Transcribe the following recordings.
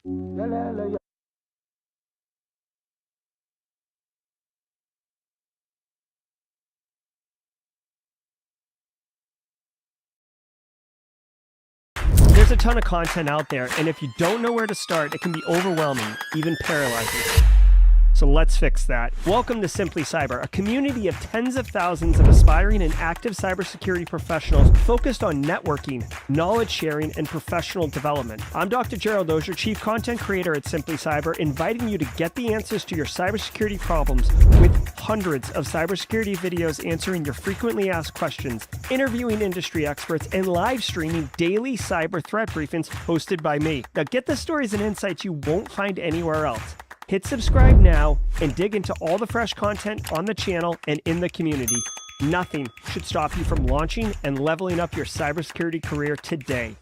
There's a ton of content out there, and if you don't know where to start, it can be overwhelming, even paralyzing. So let's fix that. Welcome to Simply Cyber, a community of tens of thousands of aspiring and active cybersecurity professionals focused on networking, knowledge sharing, and professional development. I'm Dr. Gerald, Auger, Chief Content Creator at Simply Cyber, inviting you to get the answers to your cybersecurity problems with hundreds of cybersecurity videos answering your frequently asked questions, interviewing industry experts, and live streaming daily cyber threat briefings hosted by me. Now get the stories and insights you won't find anywhere else. Hit subscribe now and dig into all the fresh content on the channel and in the community. Nothing should stop you from launching and leveling up your cybersecurity career today.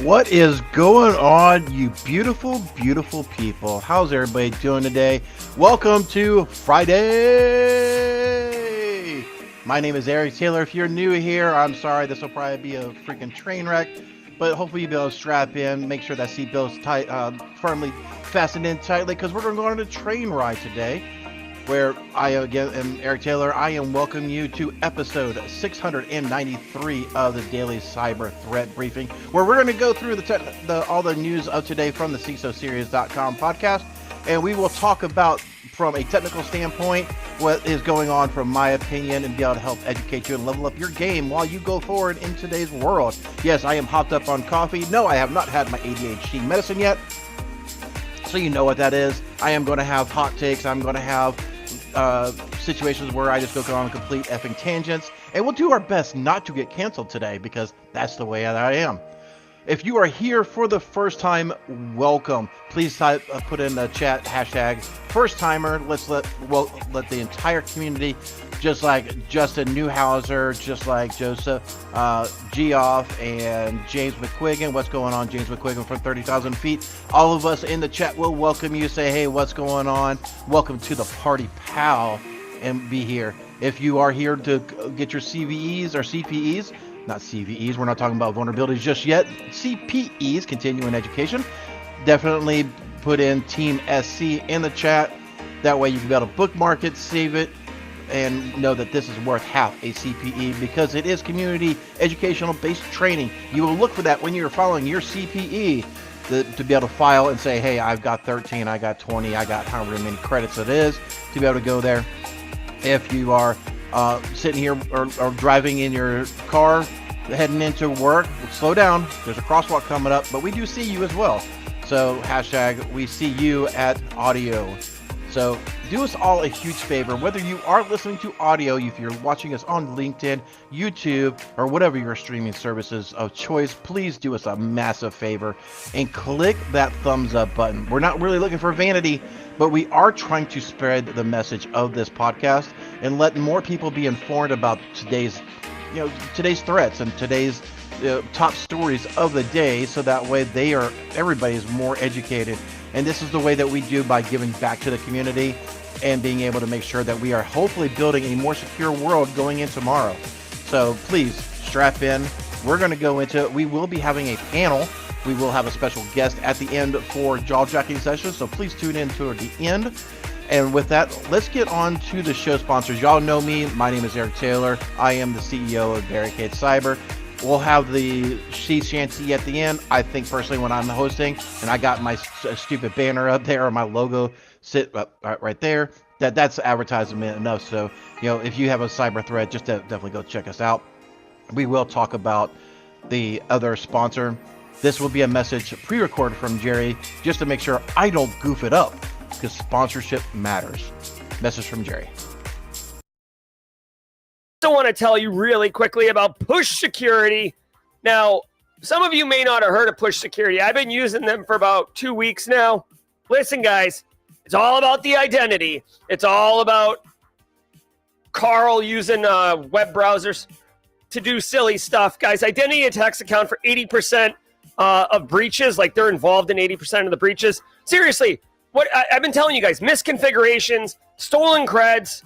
What is going on, you beautiful, beautiful people? How's everybody doing today? Welcome to Friday! My name is Eric Taylor. If you're new here, I'm sorry, this will probably be a freaking train wreck, but hopefully you'll be able to strap in, make sure that seatbelt's tight, firmly fastened in tightly, because we're going to go on a train ride today, where I again am Eric Taylor. I am welcoming you to episode 693 of the Daily Cyber Threat Briefing, where we're going to go through all the news of today from the CISOseries.com podcast, and we will talk about, from a technical standpoint, what is going on from my opinion, and be able to help educate you and level up your game while you go forward in today's world. Yes, I am hopped up on coffee. No, I have not had my ADHD medicine yet, so you know what that is. I am going to have hot takes. I'm going to have situations where I just go on complete effing tangents, and we'll do our best not to get canceled today, because that's the way that I am. If you are here for the first time, welcome. Please put in the chat hashtag first timer. Let's let the entire community, just like Justin Newhouser, just like Joseph Geoff and James McQuiggan. What's going on, James McQuiggan from 30,000 feet? All of us in the chat will welcome you. Say, hey, what's going on? Welcome to the party, pal, and be here. If you are here to get your CVEs or CPEs, not CVEs, we're not talking about vulnerabilities just yet. CPEs, continuing education. Definitely put in Team SC in the chat. That way you can be able to bookmark it, save it, and know that this is worth half a CPE, because it is community educational based training. You will look for that when you're following your CPE to be able to file and say, hey, I've got 13, I got 20, I got however many credits it is, to be able to go there. If you are sitting here or driving in your car heading into work, slow down. There's a crosswalk coming up, but we do see you as well. So hashtag we see you at audio. So do us all a huge favor, whether you are listening to audio, if you're watching us on LinkedIn, YouTube, or whatever your streaming services of choice, please do us a massive favor and click that thumbs up button. We're not really looking for vanity, but we are trying to spread the message of this podcast and let more people be informed about today's threats and today's top stories of the day, so that way everybody is more educated. And this is the way that we do, by giving back to the community and being able to make sure that we are hopefully building a more secure world going in tomorrow. So please strap in. We're going to go into it. We will be having a panel. We will have a special guest at the end for jaw-jacking sessions, so please tune in toward the end. And with that, let's get on to the show sponsors. Y'all know me. My name is Eric Taylor. I am the CEO of Barricade Cyber. We'll have the sea shanty at the end. I think personally, when I'm hosting and I got my stupid banner up there, or my logo sit up right there, that's advertisement enough. So, if you have a cyber threat, just definitely go check us out. We will talk about the other sponsor. This will be a message pre-recorded from Jerry, just to make sure I don't goof it up, because sponsorship matters. Message from Jerry. also want to tell you really quickly about push security. Now, some of you may not have heard of push security. I've been using them for about 2 weeks now. Listen, guys, it's all about the identity. It's all about Carl using web browsers to do silly stuff. Guys, identity attacks account for 80% of breaches. Like, they're involved in 80% of the breaches. Seriously, what I've been telling you guys, misconfigurations, stolen creds,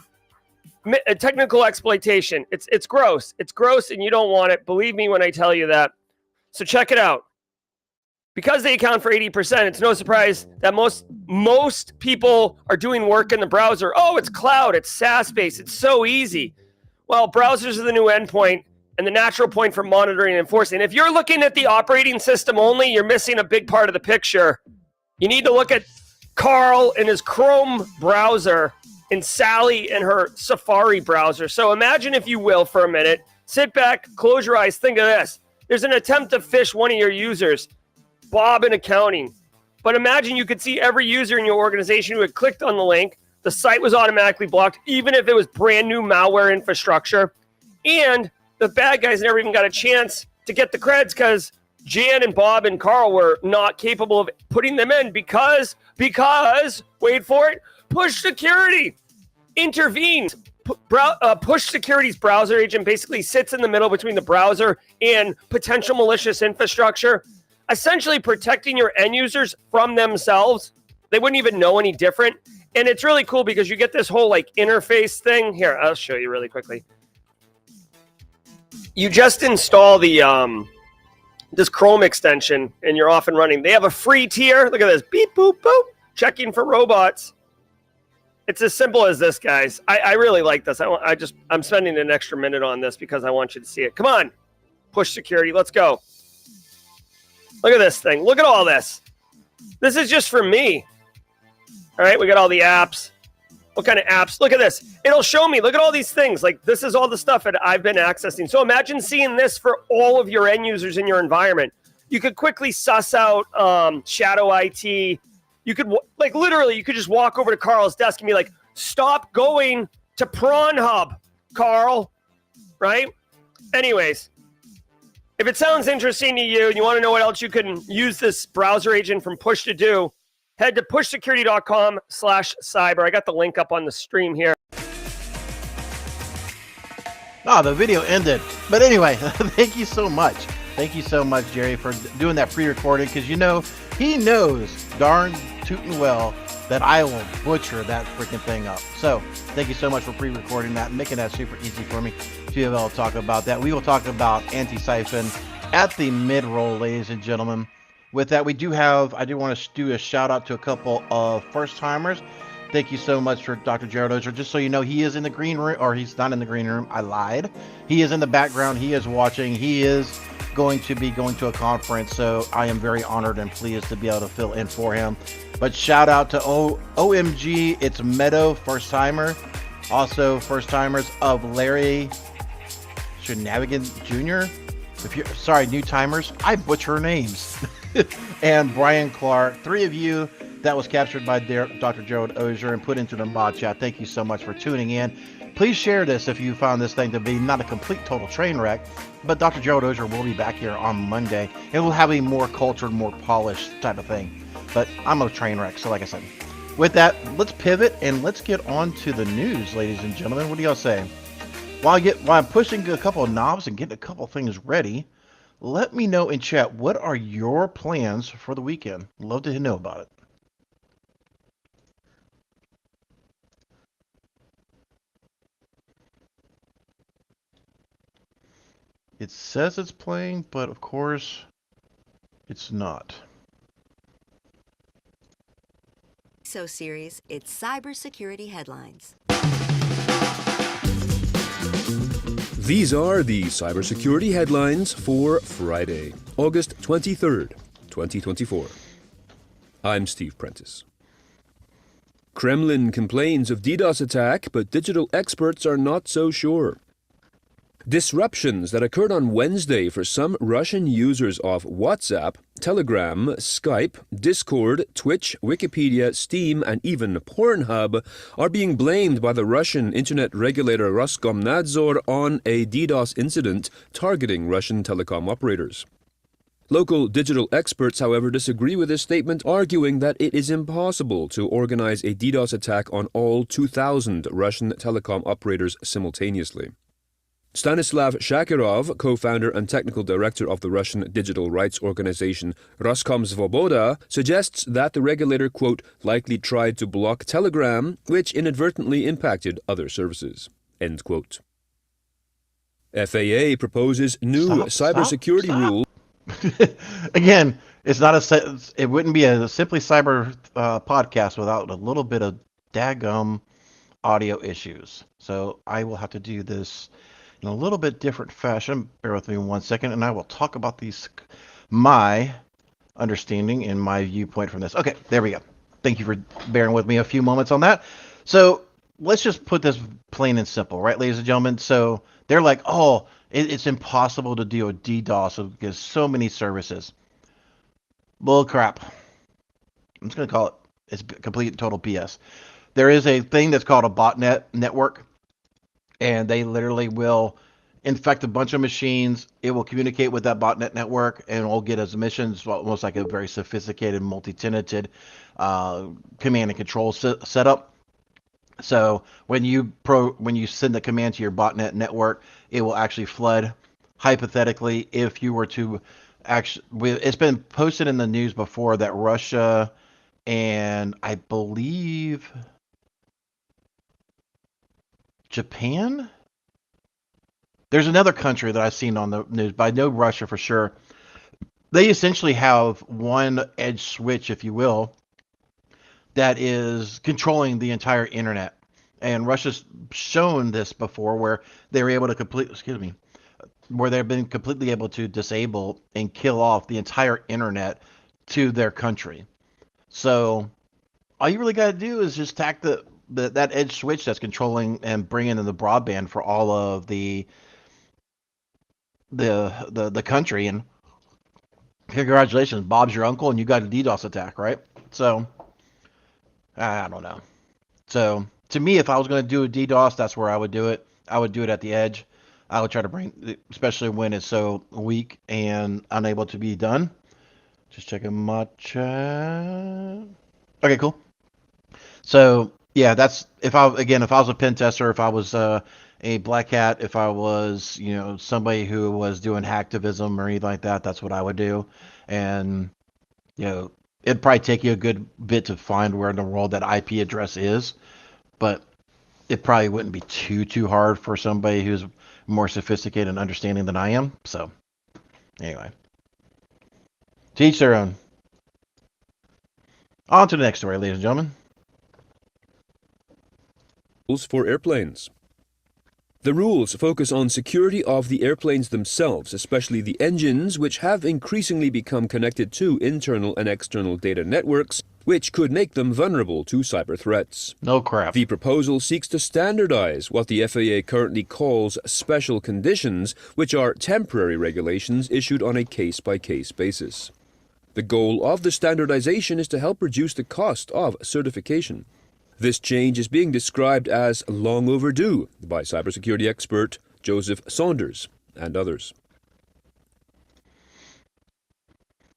technical exploitation. It's gross. It's gross, and you don't want it. Believe me when I tell you that. So check it out. Because they account for 80%, it's no surprise that most people are doing work in the browser. Oh, it's cloud, it's SaaS-based, it's so easy. Well, browsers are the new endpoint and the natural point for monitoring and enforcing. If you're looking at the operating system only, you're missing a big part of the picture. You need to look at Carl in his Chrome browser and Sally in her Safari browser. So imagine, if you will, for a minute, sit back, close your eyes, think of this. There's an attempt to phish one of your users, Bob in accounting. But imagine you could see every user in your organization who had clicked on the link. The site was automatically blocked, even if it was brand new malware infrastructure. And the bad guys never even got a chance to get the creds because Jan and Bob and Carl were not capable of putting them in because, wait for it, push security intervenes. Push security's browser agent basically sits in the middle between the browser and potential malicious infrastructure, essentially protecting your end users from themselves. They wouldn't even know any different. And it's really cool because you get this whole like interface thing. Here, I'll show you really quickly. You just install the this Chrome extension and you're off and running. They have a free tier. Look at this. Beep, boop, boop. Checking for robots. It's as simple as this, guys. I really like this. I'm spending an extra minute on this because I want you to see it. Come on. Push security. Let's go. Look at this thing. Look at all this. This is just for me. All right, we got all the apps. What kind of apps? Look at this. It'll show me. Look at all these things. Like, this is all the stuff that I've been accessing. So imagine seeing this for all of your end users in your environment. You could quickly suss out shadow IT. You could, like, literally, you could just walk over to Carl's desk and be like, stop going to Prawn Hub, Carl. Right? Anyways, if it sounds interesting to you and you want to know what else you can use this browser agent from Push to do, head to pushsecurity.com/cyber. I got the link up on the stream here. Oh, the video ended. But anyway, thank you so much. Thank you so much, Jerry, for doing that pre-recording, because you know, he knows darn tootin' well that I will butcher that freaking thing up. So thank you so much for pre-recording that and making that super easy for me to be able to talk about that. We will talk about Antisyphon at the mid-roll, ladies and gentlemen. With that, I do want to do a shout out to a couple of first timers. Thank you so much for Dr. Gerald Auger. Just so you know, he is in the green room, or he's not in the green room. I lied. He is in the background. He is watching. He is going to be going to a conference. So I am very honored and pleased to be able to fill in for him. But shout out to OMG, it's Meadow, first timer. Also first timers of Larry Shenanigan Jr. Sorry, new timers. I butcher names. And Brian Clark, 3 of you that was captured by Dr. Gerald Auger and put into the mod chat. Thank you so much for tuning in. Please share this if you found this thing to be not a complete total train wreck, but Dr. Gerald Auger will be back here on Monday. It will have a more cultured, more polished type of thing. But I'm a train wreck, so like I said. With that, let's pivot and let's get on to the news, ladies and gentlemen. What do y'all say? While I'm pushing a couple of knobs and getting a couple of things ready, let me know in chat, what are your plans for the weekend? Love to know about it. It says it's playing, but of course, it's not. So series, it's cybersecurity headlines. These are the cybersecurity headlines for Friday, August 23rd, 2024. I'm Steve Prentice. Kremlin complains of DDoS attack, but digital experts are not so sure. Disruptions that occurred on Wednesday for some Russian users of WhatsApp, Telegram, Skype, Discord, Twitch, Wikipedia, Steam, and even Pornhub are being blamed by the Russian internet regulator Roskomnadzor on a DDoS incident targeting Russian telecom operators. Local digital experts, however, disagree with this statement, arguing that it is impossible to organize a DDoS attack on all 2,000 Russian telecom operators simultaneously. Stanislav Shakirov, co-founder and technical director of the Russian digital rights organization Roskomsvoboda, suggests that the regulator, quote, likely tried to block Telegram, which inadvertently impacted other services, end quote. FAA proposes new cybersecurity rules. Again, it's not it wouldn't be a Simply Cyber podcast without a little bit of daggum audio issues. So I will have to do this in a little bit different fashion. Bear with me 1 second, and I will talk about my understanding and my viewpoint from this. Okay, there we go. Thank you for bearing with me a few moments on that. So let's just put this plain and simple, right, ladies and gentlemen? So they're like, oh, it's impossible to do a DDoS because so many services. Bull crap. I'm just going to call it, it's complete and total BS. There is a thing that's called a botnet network, and they literally will infect a bunch of machines. It will communicate with that botnet network, and we'll get as missions, almost like a very sophisticated, multi-tenanted command and control setup. So when you send the command to your botnet network, it will actually flood. Hypothetically, if you were to it's been posted in the news before that Russia and I believe Japan. There's another country that I've seen on the news, but I know Russia for sure. They essentially have one edge switch, if you will, that is controlling the entire internet. And Russia's shown this before where they were able to where they've been completely able to disable and kill off the entire internet to their country. So all you really got to do is just tack that edge switch that's controlling and bringing in the broadband for all of the country, and congratulations, Bob's your uncle, and you got a DDoS attack, right? So I don't know. So to me, if I was going to do a DDoS, that's where I would do it. I would do it at the edge. I would try to bring, especially when it's so weak and unable to be done. Just checking my chat. Okay, cool. So yeah, that's if I was a pen tester, if I was a black hat, if I was somebody who was doing hacktivism or anything like that, that's what I would do. And it'd probably take you a good bit to find where in the world that IP address is, but it probably wouldn't be too hard for somebody who's more sophisticated and understanding than I am. So anyway, to each their own. On to the next story, ladies and gentlemen. For airplanes. The rules focus on security of the airplanes themselves, especially the engines, which have increasingly become connected to internal and external data networks, which could make them vulnerable to cyber threats. No crap. The proposal seeks to standardize what the FAA currently calls special conditions, which are temporary regulations issued on a case-by-case basis. The goal of the standardization is to help reduce the cost of certification. This change is being described as long overdue by cybersecurity expert Joseph Saunders and others.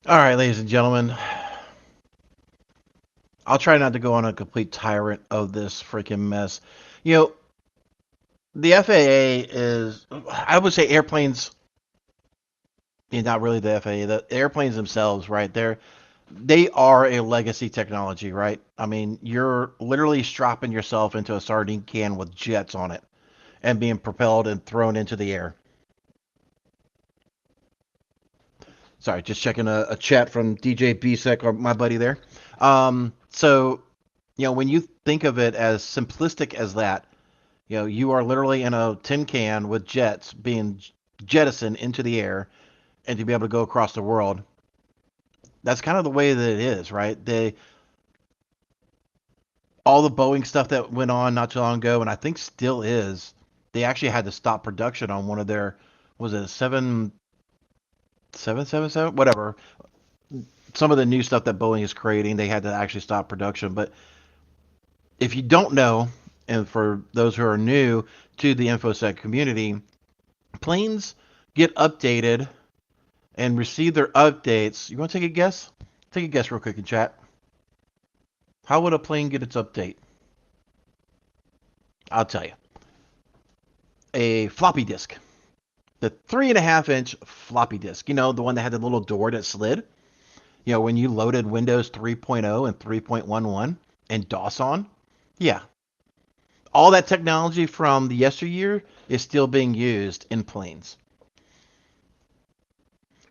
All right, ladies and gentlemen. I'll try not to go on a complete tyrant of this freaking mess. The FAA is, I would say airplanes, not really the FAA, the airplanes themselves, right? They are a legacy technology, right? I mean, you're literally strapping yourself into a sardine can with jets on it and being propelled and thrown into the air. Sorry, just checking a chat from DJ Bisek, or my buddy there. So, when you think of it as simplistic as that, you are literally in a tin can with jets being jettisoned into the air and to be able to go across the world. That's kind of the way that it is, right? All the Boeing stuff that went on not too long ago, and I think still is, they actually had to stop production on one of their, was it a 777, whatever. Some of the new stuff that Boeing is creating, they had to actually stop production. But if you don't know, and for those who are new to the InfoSec community, planes get updated and receive their updates. You want to take a guess? Take a guess real quick in chat. How would a plane get its update? I'll tell you. A floppy disk. The 3.5-inch floppy disk. You know, the one that had the little door that slid. You know, when you loaded Windows 3.0 and 3.11 and DOS on. Yeah. All that technology from the yesteryear is still being used in planes.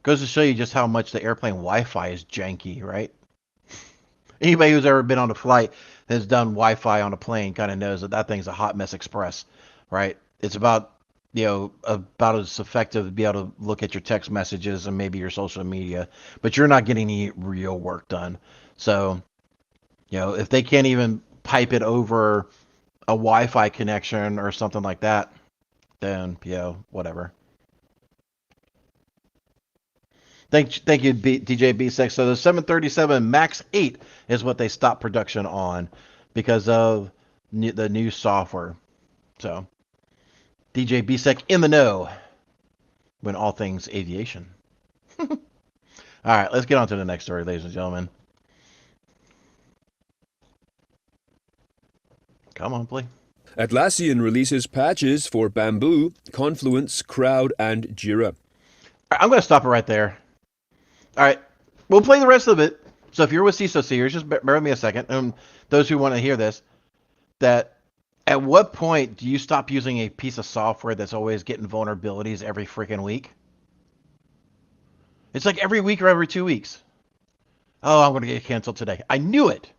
Goes to show you just how much the airplane Wi-Fi is janky, right? Anybody who's ever been on a flight has done Wi-Fi on a plane kind of knows that that thing's a hot mess express, right? It's about, you know, about as effective to be able to look at your text messages and maybe your social media, but you're not getting any real work done. So, you know, if they can't even pipe it over a Wi-Fi connection or something like that, then, you know, whatever. Thank you, DJ B6. So the 737 MAX 8 is what they stopped production on because of the new software. So DJ B6 in the know when all things aviation. All right, let's get on to the next story, ladies and gentlemen. Come on, play. Atlassian releases patches for Bamboo, Confluence, Crowd, and Jira. I'm going to stop it right there. All right, we'll play the rest of it. So if you're with CISO seers, just bear with me a second. Those who want to hear this, that at what point do you stop using a piece of software that's always getting vulnerabilities every freaking week? It's like every week or every 2 weeks. Oh, I'm going to get canceled today. I knew it.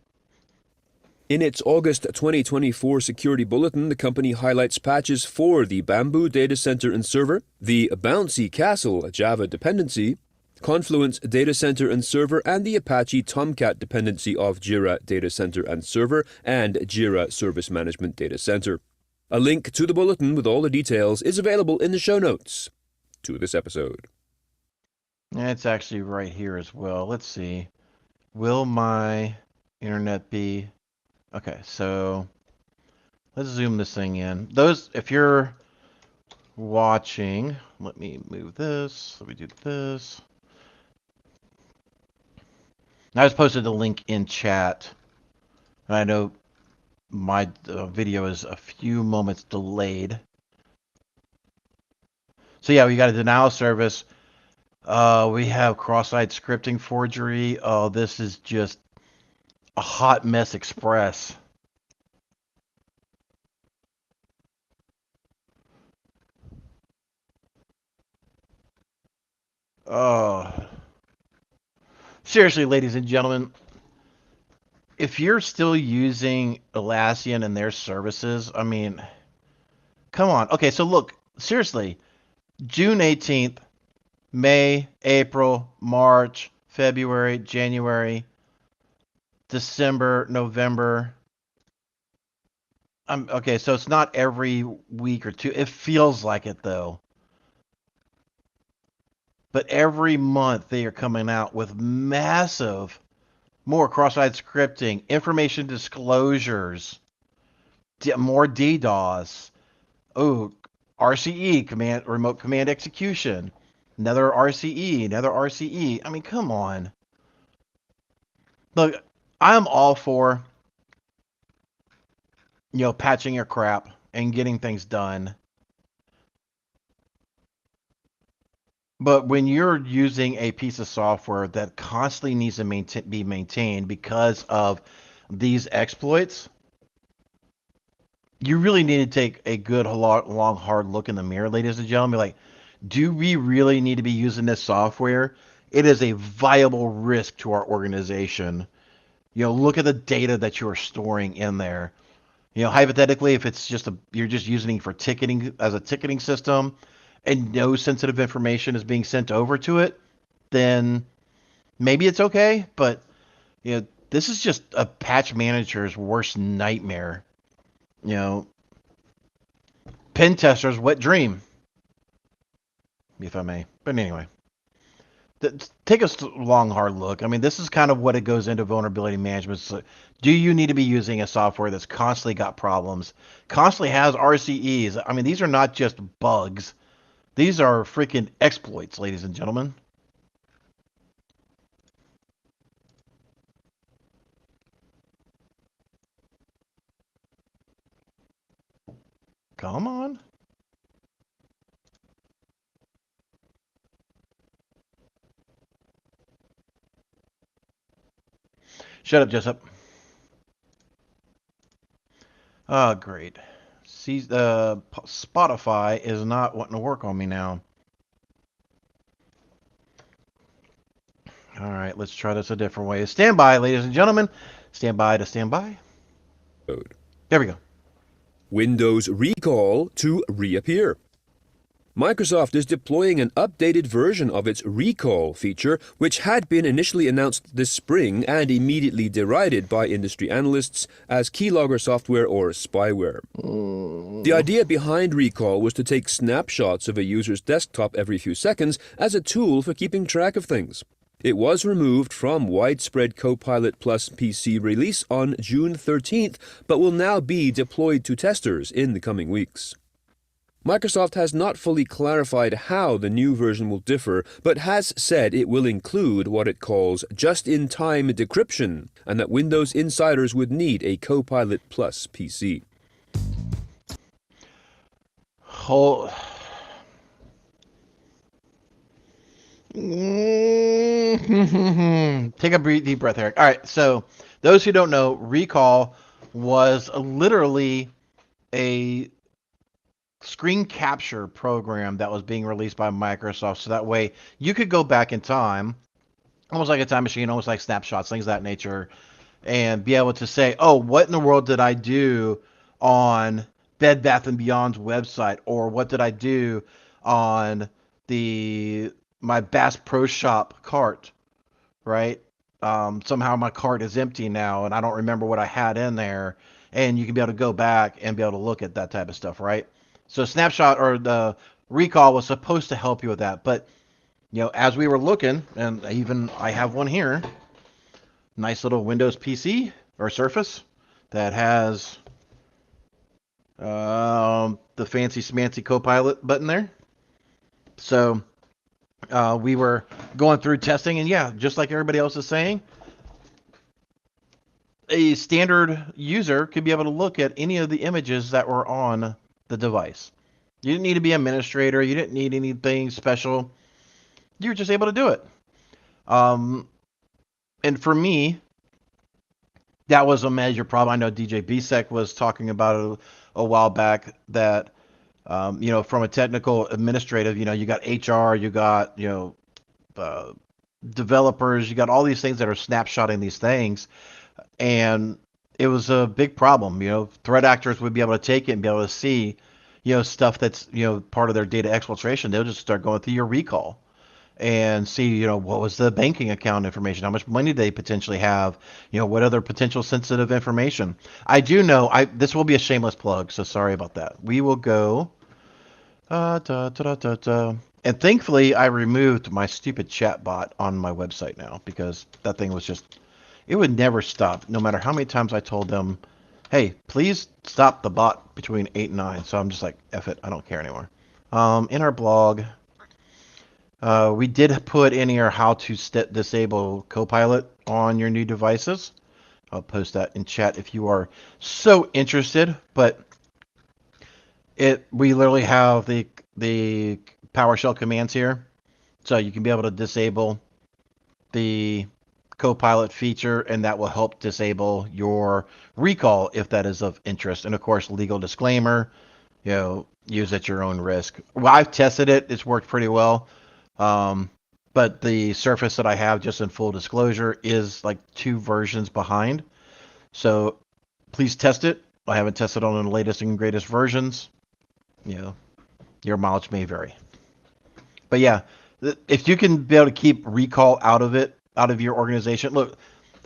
In its August 2024 security bulletin, the company highlights patches for the Bamboo data center and server, the Bouncy Castle Java dependency, Confluence Data Center and Server, and the Apache Tomcat dependency of Jira Data Center and Server and Jira Service Management Data Center. A link to the bulletin with all the details is available in the show notes to this episode. It's actually right here as well. Let's see. Will my internet be... Okay, so let's zoom this thing in. Those, if you're watching, let me move this. Let me do this. I just posted the link in chat. I know my video is a few moments delayed. So yeah, we got a denial service. We have cross-site scripting forgery. Oh, this is just a hot mess express. Oh. Seriously, ladies and gentlemen, if you're still using Atlassian and their services, I mean, come on. Okay, so look, seriously, June 18th, May, April, March, February, January, December, November. Okay, so it's not every week or two. It feels like it, though. But every month they are coming out with massive, more cross-site scripting, information disclosures, more DDoS. Oh, RCE, remote command execution. Another RCE, another RCE. I mean, come on. Look, I'm all for, you know, patching your crap and getting things done. But when you're using a piece of software that constantly needs to be maintained because of these exploits, you really need to take a good, long, hard look in the mirror, ladies and gentlemen. Like, do we really need to be using this software? It is a viable risk to our organization. You know, look at the data that you are storing in there. You know, hypothetically, if it's just you're just using it for ticketing as a ticketing system, and no sensitive information is being sent over to it, then maybe it's okay. But you know, this is just a patch manager's worst nightmare. You know, pen tester's wet dream, if I may. But anyway, take a long, hard look. I mean, this is kind of what it goes into vulnerability management. So do you need to be using a software that's constantly got problems, constantly has RCEs? I mean, these are not just bugs. These are freaking exploits, ladies and gentlemen. Come on. Shut up, Jessup. Oh, great. See, Spotify is not wanting to work on me now. All right, let's try this a different way. Stand by, ladies and gentlemen. Stand by to stand by. There we go. Windows Recall to reappear. Microsoft is deploying an updated version of its Recall feature, which had been initially announced this spring and immediately derided by industry analysts as keylogger software or spyware. The idea behind Recall was to take snapshots of a user's desktop every few seconds as a tool for keeping track of things. It was removed from widespread Copilot Plus PC release on June 13th, but will now be deployed to testers in the coming weeks. Microsoft has not fully clarified how the new version will differ, but has said it will include what it calls just-in-time decryption, and that Windows insiders would need a Copilot Plus PC. Take a deep breath, Eric. All right, so those who don't know, Recall was literally a screen capture program that was being released by Microsoft, so that way you could go back in time, almost like a time machine, almost like snapshots, things of that nature, and be able to say, oh, what in the world did I do on Bed Bath & Beyond's website, or what did I do on my Bass Pro Shop cart, right? Somehow my cart is empty now, and I don't remember what I had in there, and you can be able to go back and be able to look at that type of stuff, right? So snapshot or the Recall was supposed to help you with that, but as we were looking, and even I have one here, nice little Windows PC or Surface that has the fancy smancy Copilot button there. So we were going through testing, and yeah, just like everybody else is saying, a standard user could be able to look at any of the images that were on the device. You didn't need to be an administrator. You didn't need anything special. You were just able to do it. And for me, that was a major problem. I know DJ Bisek was talking about it a while back that, from a technical administrative, you got HR, you got, developers, you got all these things that are snapshotting these things. And it was a big problem. Threat actors would be able to take it and be able to see, stuff that's, part of their data exfiltration. They'll just start going through your Recall and see, what was the banking account information? How much money they potentially have? What other potential sensitive information? I do know, this will be a shameless plug, so sorry about that. We will go, and thankfully I removed my stupid chat bot on my website now, because that thing was just, it would never stop, no matter how many times I told them, hey, please stop the bot between 8 and 9. So I'm just like, F it, I don't care anymore. In our blog, we did put in here how to disable Copilot on your new devices. I'll post that in chat if you are so interested. But we literally have the PowerShell commands here, so you can be able to disable the Copilot feature, and that will help disable your Recall if that is of interest. And of course, legal disclaimer, use at your own risk. Well, I've tested it; it's worked pretty well. But the Surface that I have, just in full disclosure, is like 2 versions behind. So please test it. I haven't tested on the latest and greatest versions. Your mileage may vary. But yeah, if you can be able to keep Recall out of your organization, look,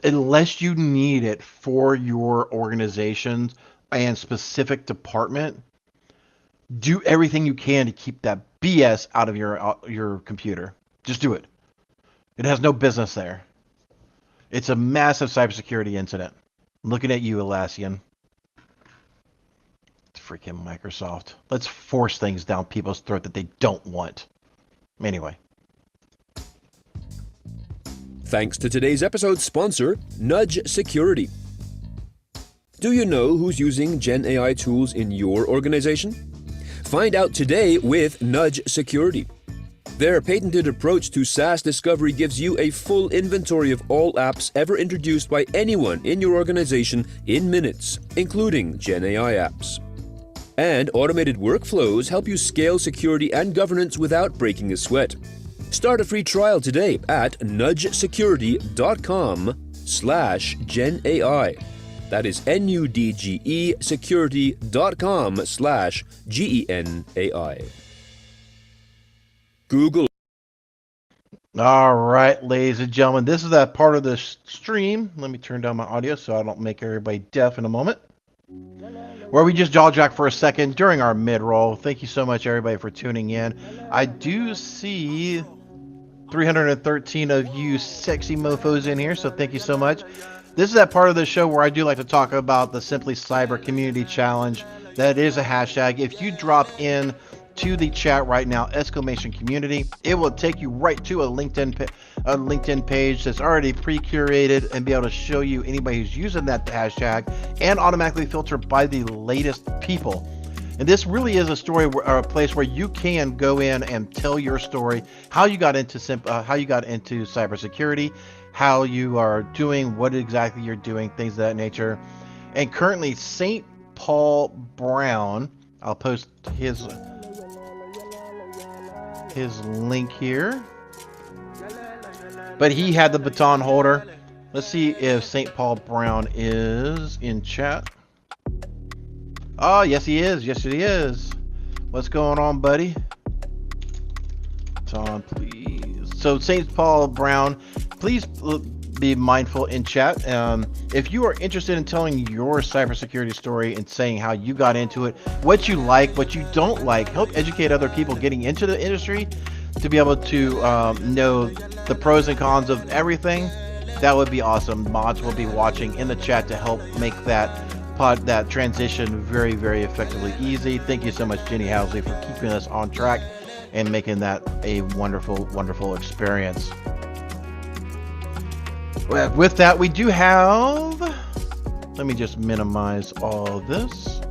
unless you need it for your organization and specific department, do everything you can to keep that BS out of your computer. Just do it. It has no business there. It's a massive cybersecurity incident. I'm looking at you, Atlassian. It's freaking Microsoft. Let's force things down people's throat that they don't want. Anyway. Thanks to today's episode sponsor, Nudge Security. Do you know who's using Gen AI tools in your organization? Find out today with Nudge Security. Their patented approach to SaaS discovery gives you a full inventory of all apps ever introduced by anyone in your organization in minutes, including Gen AI apps. And automated workflows help you scale security and governance without breaking a sweat. Start a free trial today at nudgesecurity.com/GenAI. That is NUDGE security.com/GENAI. Google. All right, ladies and gentlemen, this is that part of the stream. Let me turn down my audio so I don't make everybody deaf in a moment. Where we just jaw jack for a second during our mid-roll. Thank you so much, everybody, for tuning in. I do see 313 of you sexy mofos in here, so thank you so much. This is that part of the show where I do like to talk about the Simply Cyber Community Challenge. That is a hashtag. If you drop in to the chat right now, !community, it will take you right to a LinkedIn page that's already pre-curated and be able to show you anybody who's using that hashtag and automatically filter by the latest people. And this really is a story or a place where you can go in and tell your story, how you got into cybersecurity, how you are doing, what exactly you're doing, things of that nature. And currently, St. Paul Brown, I'll post his link here, but he had the baton holder. Let's see if St. Paul Brown is in chat. Oh, yes he is. Yes he is. What's going on, buddy? Baton, please. So St. Paul Brown, please be mindful in chat. If you are interested in telling your cybersecurity story and saying how you got into it, what you like, what you don't like, help educate other people getting into the industry to be able to know the pros and cons of everything, that would be awesome. Mods will be watching in the chat to help make that transition very, very effectively easy. Thank you so much, Jenny Housley, for keeping us on track and making that a wonderful, wonderful experience. With that, we do have, let me just minimize all of this,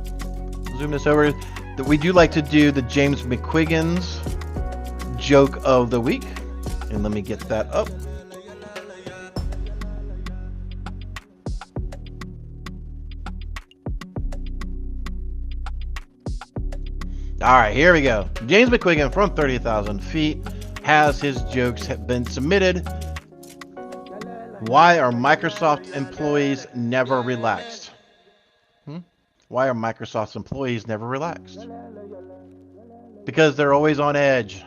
zoom this over. We do like to do the James McQuiggan's joke of the week, and let me get that up. All right, here we go. James McQuiggan from 30,000 feet has his jokes have been submitted. Why are Microsoft employees never relaxed? Why are Microsoft's employees never relaxed? Because they're always on edge.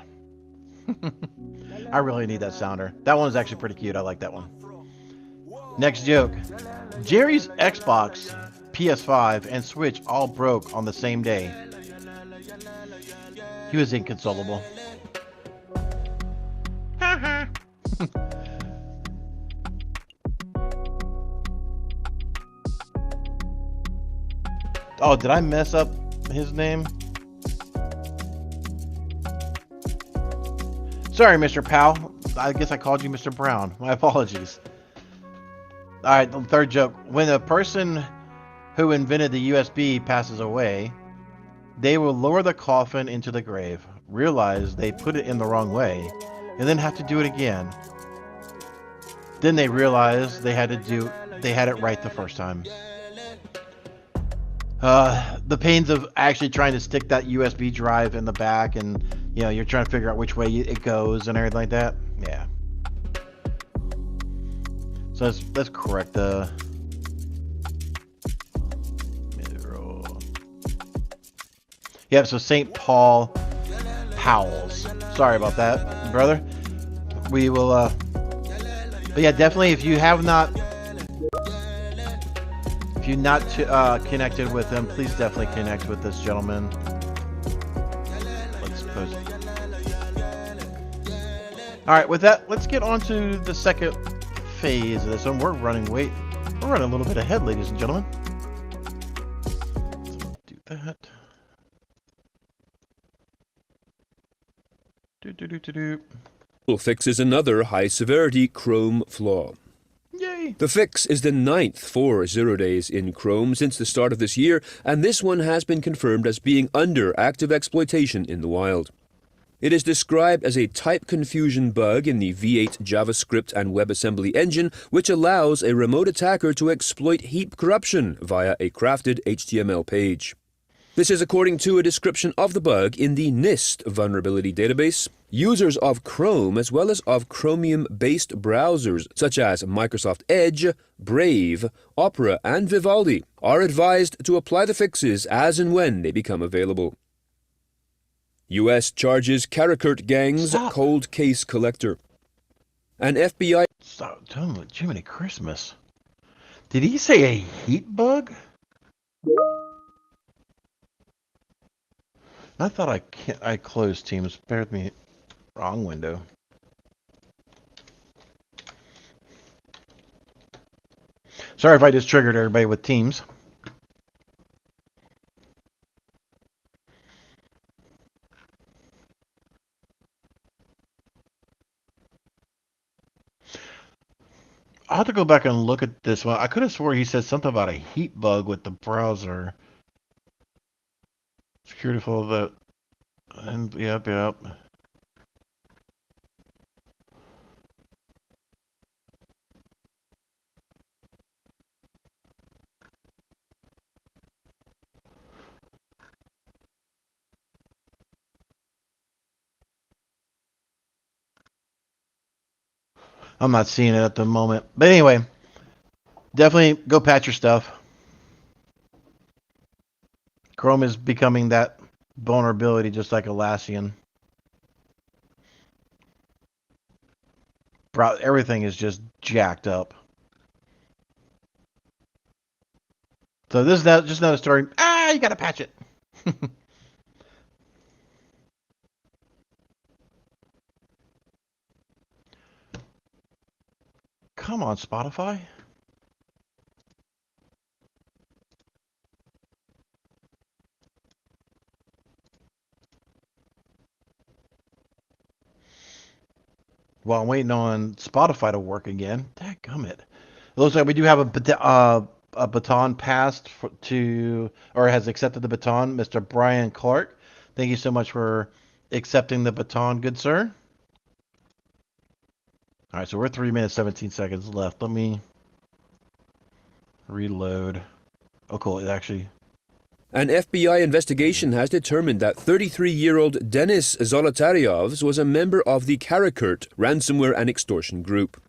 I really need that sounder. That one's actually pretty cute. I like that one. Next joke. Jerry's Xbox, PS5, and Switch all broke on the same day. He was inconsolable. Oh, did I mess up his name? Sorry, Mr. Powell. I guess I called you Mr. Brown. My apologies. All right, the third joke. When a person who invented the USB passes away, they will lower the coffin into the grave, realize they put it in the wrong way, and then have to do it again. Then they realize they had it right the first time. The pains of actually trying to stick that USB drive in the back, and you're trying to figure out which way it goes and everything like that. Yeah. So let's correct the mid-roll. Yep. So St. Paul Powell's. Sorry about that, brother. We will. But yeah, definitely. If you're not connected with them, please definitely connect with this gentleman. those. All right, with that, let's get on to the second phase of this one. We're running a little bit ahead, ladies and gentlemen. Let's do that. Fix is another high-severity Chrome flaw. Yay! The fix is the 9th for 0 days in Chrome since the start of this year, and this one has been confirmed as being under active exploitation in the wild. It is described as a type confusion bug in the V8 JavaScript and WebAssembly engine, which allows a remote attacker to exploit heap corruption via a crafted HTML page. This is according to a description of the bug in the NIST vulnerability database. Users of Chrome, as well as of Chromium-based browsers such as Microsoft Edge, Brave, Opera, and Vivaldi, are advised to apply the fixes as and when they become available. U.S. charges Karakurt gang's cold case collector. An FBI... Stop, Jiminy Christmas. Did he say a heat bug? I thought I closed Teams. Bear with me. Wrong window. Sorry if I just triggered everybody with Teams. I'll have to go back and look at this one. I could have swore he said something about a heat bug with the browser. Security full of the... And yep. I'm not seeing it at the moment. But anyway, definitely go patch your stuff. Chrome is becoming that vulnerability just like Atlassian. Everything is just jacked up. So this is just another story. You gotta patch it. Come on, Spotify. Well, I'm waiting on Spotify to work again. Dadgummit. It looks like we do have a baton passed or has accepted the baton, Mr. Brian Clark. Thank you so much for accepting the baton, good sir. All right, so we're 3 minutes, 17 seconds left. Let me reload. Oh, cool. It actually... An FBI investigation has determined that 33-year-old Denis Zolotaryov was a member of the Karakurt ransomware and extortion group.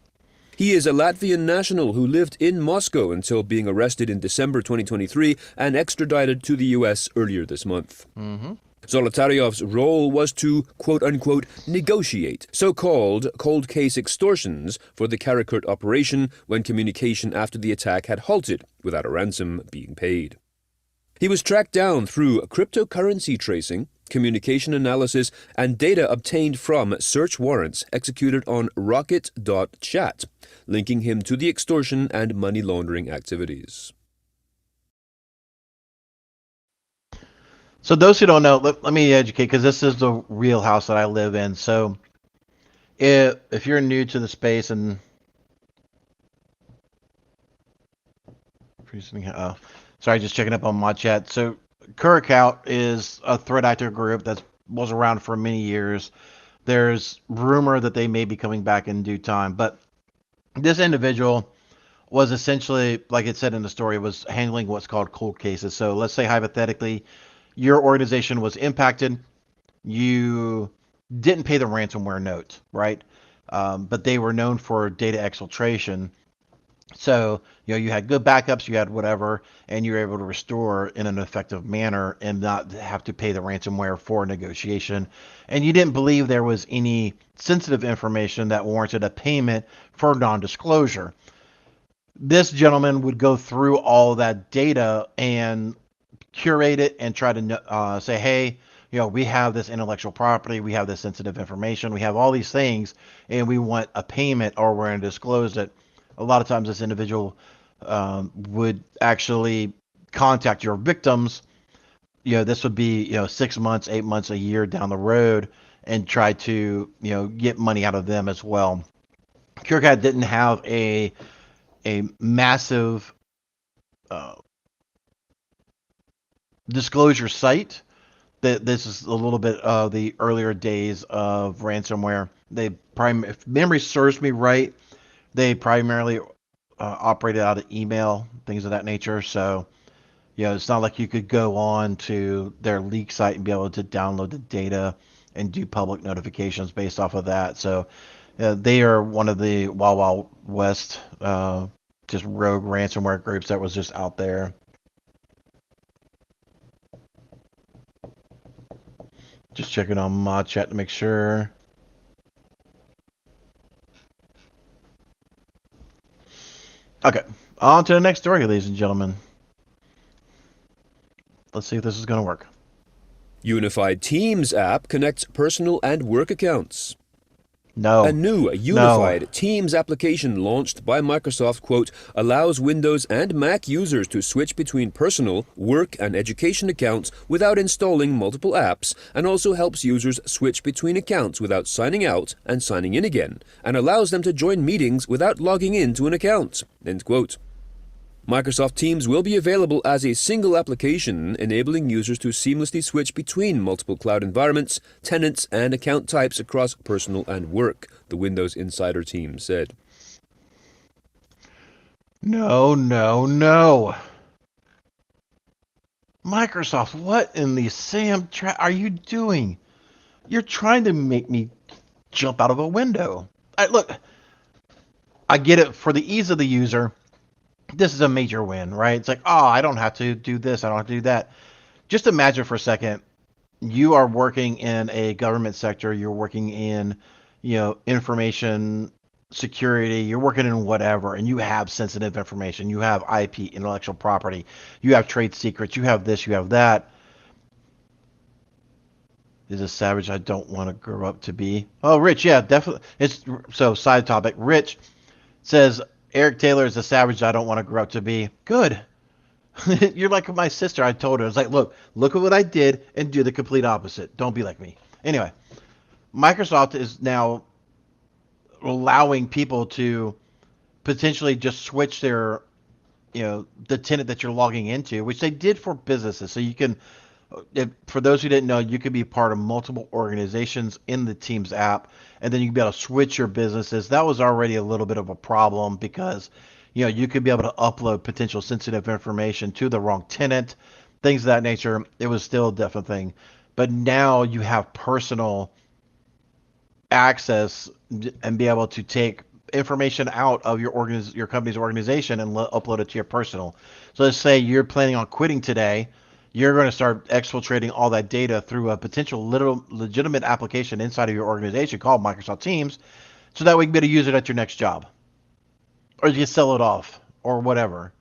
He is a Latvian national who lived in Moscow until being arrested in December 2023 and extradited to the U.S. earlier this month. Zolotaryov's role was to, quote-unquote, negotiate so-called cold case extortions for the Karakurt operation when communication after the attack had halted without a ransom being paid. He was tracked down through cryptocurrency tracing, communication analysis, and data obtained from search warrants executed on rocket.chat, linking him to the extortion and money laundering activities. So those who don't know, let me educate, because this is the real house that I live in. So if you're new to the space and... Sorry, just checking up on my chat. So Curacao is a threat actor group that was around for many years. There's rumor that they may be coming back in due time. But this individual was essentially, like it said in the story, was handling what's called cold cases. So let's say hypothetically, your organization was impacted. You didn't pay the ransomware note, right? But they were known for data exfiltration. So, you had good backups, you had whatever, and you were able to restore in an effective manner and not have to pay the ransomware for negotiation. And you didn't believe there was any sensitive information that warranted a payment for non-disclosure. This gentleman would go through all of that data and curate it and try to say, hey, we have this intellectual property, we have this sensitive information, we have all these things, and we want a payment or we're going to disclose it. A lot of times this individual would actually contact your victims. This would be, 6 months, 8 months, a year down the road, and try to, get money out of them as well. CureCat didn't have a massive disclosure site. This is a little bit of the earlier days of ransomware. If memory serves me right, they primarily operated out of email, things of that nature. So, it's not like you could go on to their leak site and be able to download the data and do public notifications based off of that. So, they are one of the Wild Wild West, just rogue ransomware groups that was just out there. Just checking on mod chat to make sure. Okay, on to the next story, ladies and gentlemen. Let's see if this is going to work. Unified Teams app connects personal and work accounts. No. A new unified Teams application launched by Microsoft, quote, allows Windows and Mac users to switch between personal, work, and education accounts without installing multiple apps, and also helps users switch between accounts without signing out and signing in again, and allows them to join meetings without logging into an account, end quote. Microsoft Teams will be available as a single application, enabling users to seamlessly switch between multiple cloud environments, tenants, and account types across personal and work, the Windows Insider team said. No. Microsoft, what in the Sam are you doing? You're trying to make me jump out of a window. Look, I get it. For the ease of the user, this is a major win, right? It's like, oh, I don't have to do this, I don't have to do that. Just imagine for a second, you are working in a government sector, you're working in, information security, you're working in whatever, and you have sensitive information, you have IP, intellectual property, you have trade secrets, you have this, you have that. Is a savage I don't want to grow up to be. Oh, Rich, yeah, definitely. So side topic. Rich says Eric Taylor is a savage I don't want to grow up to be. Good. You're like my sister. I told her, I was like, look at what I did and do the complete opposite. Don't be like me. Anyway, Microsoft is now allowing people to potentially just switch their, the tenant that you're logging into, which they did for businesses. So you can, for those who didn't know, you could be part of multiple organizations in the Teams app, and then you can be able to switch your businesses. That was already a little bit of a problem because, you could be able to upload potential sensitive information to the wrong tenant, things of that nature. It was still a different thing. But now you have personal access and be able to take information out of your company's organization and upload it to your personal. So let's say you're planning on quitting today. You're going to start exfiltrating all that data through a potential legitimate application inside of your organization called Microsoft Teams, so that we can be able to use it at your next job, or you can sell it off, or whatever.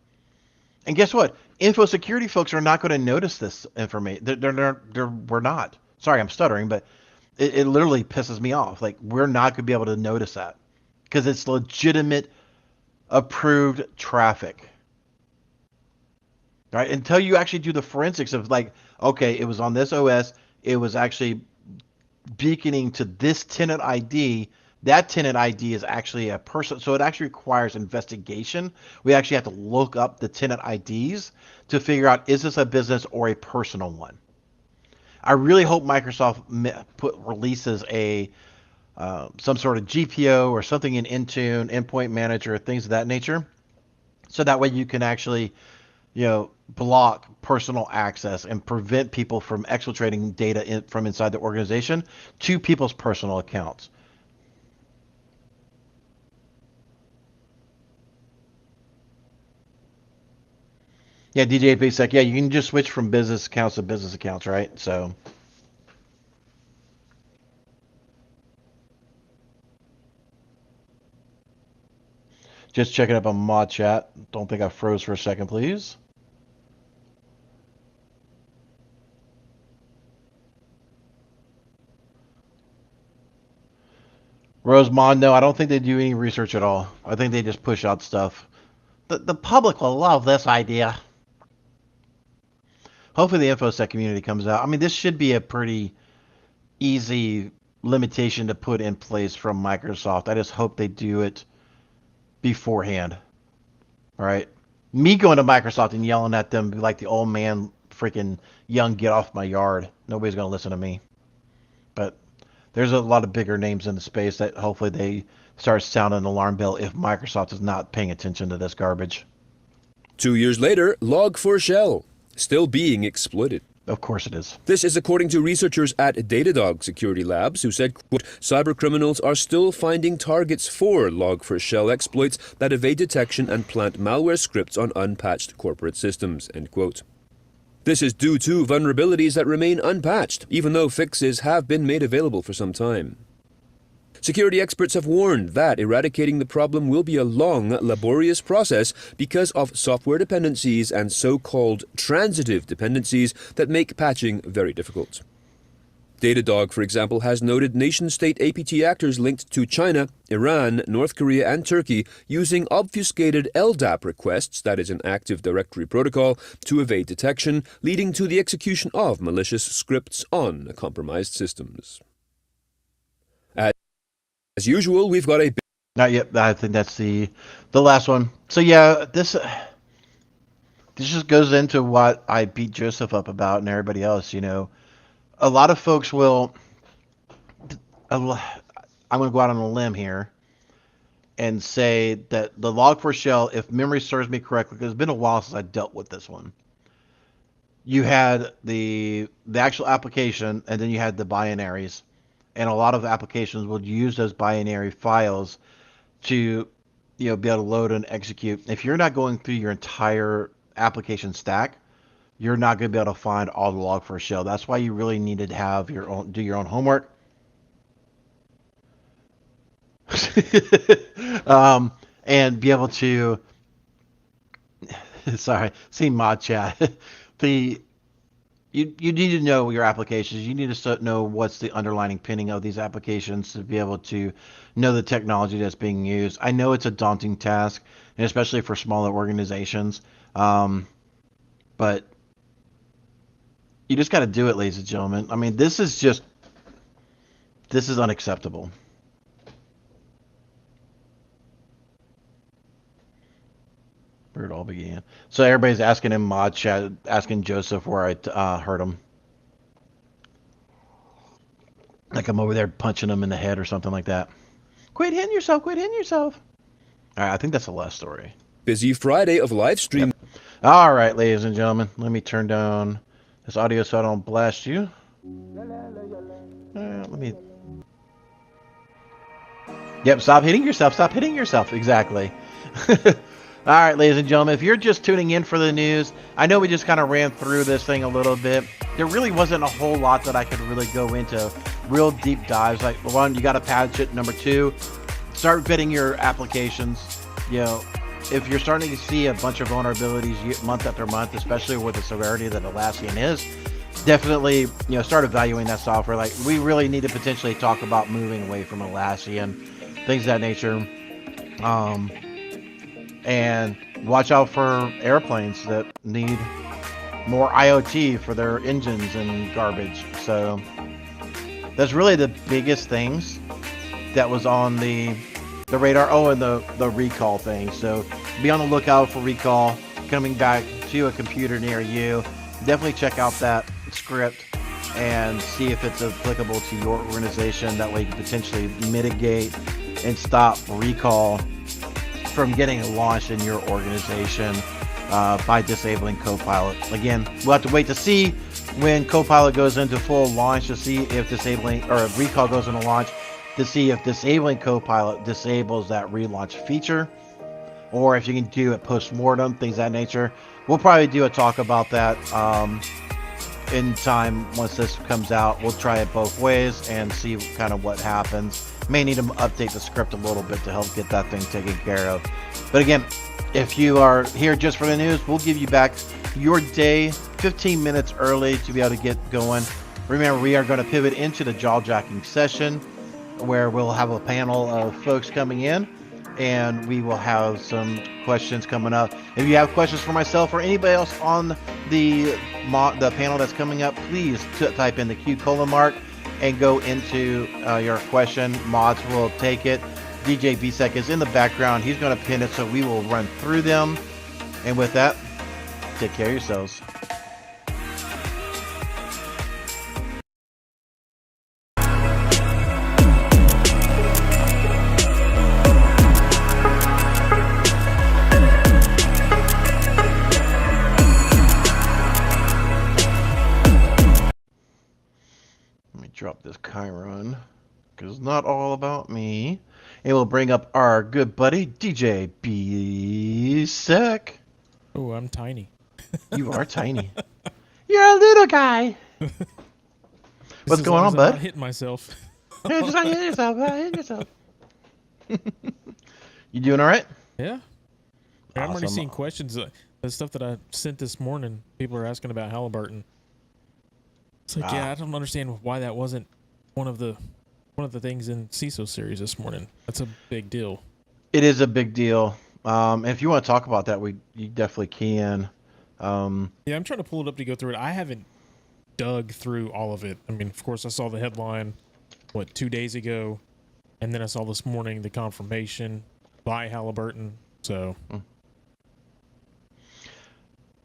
And guess what? Info security folks are not going to notice this information. We're not. Sorry, I'm stuttering, but it literally pisses me off. Like, we're not going to be able to notice that because it's legitimate, approved traffic. Right? Until you actually do the forensics of like, okay, it was on this OS, it was actually beaconing to this tenant ID. That tenant ID is actually a person, so it actually requires investigation. We actually have to look up the tenant IDs to figure out, is this a business or a personal one? I really hope Microsoft releases a some sort of GPO or something in Intune, Endpoint Manager, things of that nature, so that way you can actually, block personal access and prevent people from exfiltrating data from inside the organization to people's personal accounts. Yeah, DJ Basek, yeah, you can just switch from business accounts to business accounts, right? So just checking up on mod chat. Don't think I froze for a second, please. Rosemond, no, I don't think they do any research at all. I think they just push out stuff. The public will love this idea. Hopefully the InfoSec community comes out. I mean, this should be a pretty easy limitation to put in place from Microsoft. I just hope they do it beforehand. All right. Me going to Microsoft and yelling at them like the old man freaking young, get off my yard. Nobody's going to listen to me. But there's a lot of bigger names in the space that hopefully they start sounding an alarm bell if Microsoft is not paying attention to this garbage. 2 years later, Log4Shell, still being exploited. Of course it is. This is according to researchers at Datadog Security Labs, who said, quote, cybercriminals are still finding targets for Log4Shell exploits that evade detection and plant malware scripts on unpatched corporate systems, end quote. This is due to vulnerabilities that remain unpatched, even though fixes have been made available for some time. Security experts have warned that eradicating the problem will be a long, laborious process because of software dependencies and so-called transitive dependencies that make patching very difficult. Datadog, for example, has noted nation-state APT actors linked to China, Iran, North Korea, and Turkey using obfuscated LDAP requests, that is an active directory protocol, to evade detection, leading to the execution of malicious scripts on compromised systems. As usual, we've got a... Not yet. I think that's the last one. So yeah, this just goes into what I beat Joseph up about and everybody else. You know, a lot of folks will. I'm going to go out on a limb here and say that the Log4Shell, if memory serves me correctly, because it's been a while since I dealt with this one. You had the actual application, and then you had the binaries. And a lot of applications will use those binary files to, be able to load and execute. If you're not going through your entire application stack, you're not going to be able to find all the Log4Shell. That's why you really needed to have do your own homework. And be able to, sorry, see mod chat. You need to know your applications. You need to know what's the underlying pinning of these applications to be able to know the technology that's being used. I know it's a daunting task, and especially for smaller organizations. But you just got to do it, ladies and gentlemen. I mean, this is unacceptable. Where it all began. So everybody's asking in mod chat, asking Joseph where I hurt him. Like I'm over there punching him in the head or something like that. Quit hitting yourself, quit hitting yourself. All right, I think that's the last story. Busy Friday of live stream. Yep. All right, ladies and gentlemen, let me turn down this audio so I don't blast you. Let me... Yep, stop hitting yourself, stop hitting yourself. Exactly. All right, ladies and gentlemen, if you're just tuning in for the news, I know we just kind of ran through this thing a little bit. There really wasn't a whole lot that I could really go into real deep dives. Like, one, you got to patch it. Number two, start vetting your applications. If you're starting to see a bunch of vulnerabilities month after month, especially with the severity that Atlassian is, definitely, start evaluating that software. Like, we really need to potentially talk about moving away from Atlassian, things of that nature. And watch out for airplanes that need more IoT for their engines and garbage. So that's really the biggest things that was on the radar. Oh, and the recall thing. So be on the lookout for recall coming back to a computer near you. Definitely check out that script and see if it's applicable to your organization. That way you can potentially mitigate and stop recall from getting launched in your organization by disabling Copilot. Again, we'll have to wait to see when Copilot goes into full launch to see if disabling, or recall goes into launch, to see if disabling Copilot disables that relaunch feature, or if you can do it post-mortem, things of that nature. We'll probably do a talk about that in time once this comes out. We'll try it both ways and see kind of what happens. May need to update the script a little bit to help get that thing taken care of. But again, if you are here just for the news, we'll give you back your day 15 minutes early to be able to get going. Remember, we are going to pivot into the jaw-jacking session. where we'll have a panel of folks coming in, and we will have some questions coming up. If you have questions for myself or anybody else on the panel that's coming up, please type in the Q colon mark and go into your question. Mods will take it. DJ BSEC is in the background. He's going to pin it, so we will run through them. And with that, take care of yourselves. Let me drop this Chiron, because it's not all about me. And we'll bring up our good buddy, DJ BSEC. Oh, I'm tiny. You are tiny. You're a little guy. What's going on, bud? I'm not hitting myself. Yeah, just not hitting yourself. Not hitting yourself. You doing all right? Yeah. I'm already Awesome. seeing questions. The stuff that I sent this morning, people are asking about Halliburton. It's like, yeah, I don't understand why that wasn't one of the things in CISO series this morning. That's a big deal. It is a big deal. If you want to talk about that, you definitely can. Yeah, I'm trying to pull it up to go through it. I haven't dug through all of it. I mean, of course, I saw the headline, 2 days ago, and then I saw this morning the confirmation by Halliburton. So,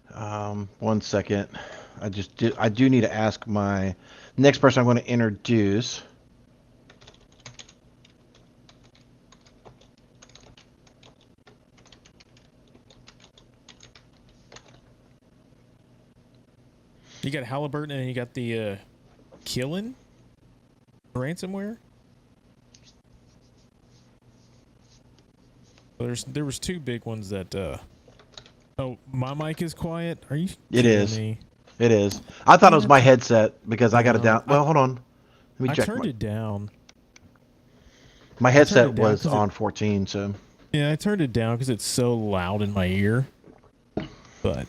1 second. I do need to ask my next person I'm going to introduce. you got Halliburton and you got the killing ransomware. There was two big ones that. Oh, my mic is quiet. Are you? It is. Me? It is. I thought it was my headset because I got it down. Well, hold on. Let me check. I turned it down. My headset was on 14, so. Yeah, I turned it down because it's so loud in my ear. But,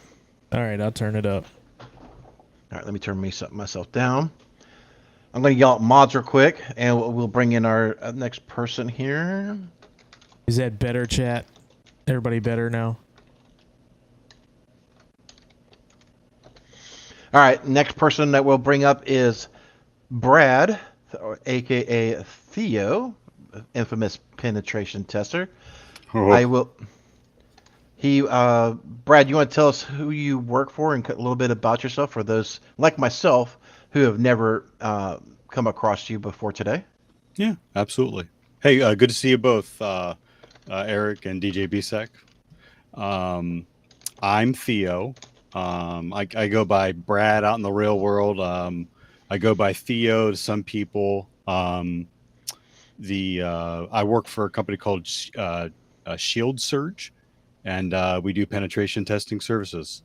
all right, I'll turn it up. All right, let me turn myself down. I'm going to yell out mods real quick, and we'll bring in our next person here. Is that better, chat? Everybody better now? All right, next person that we'll bring up is Brad, a.k.a. Theo, infamous penetration tester. Oh. Brad, you want to tell us who you work for and a little bit about yourself for those like myself who have never come across you before today? Yeah, absolutely. Hey, good to see you both, Eric and DJ BSEC. I'm Theo. I go by Brad out in the real world. I go by Theo to some people. I work for a company called Shield Surge, and we do penetration testing services.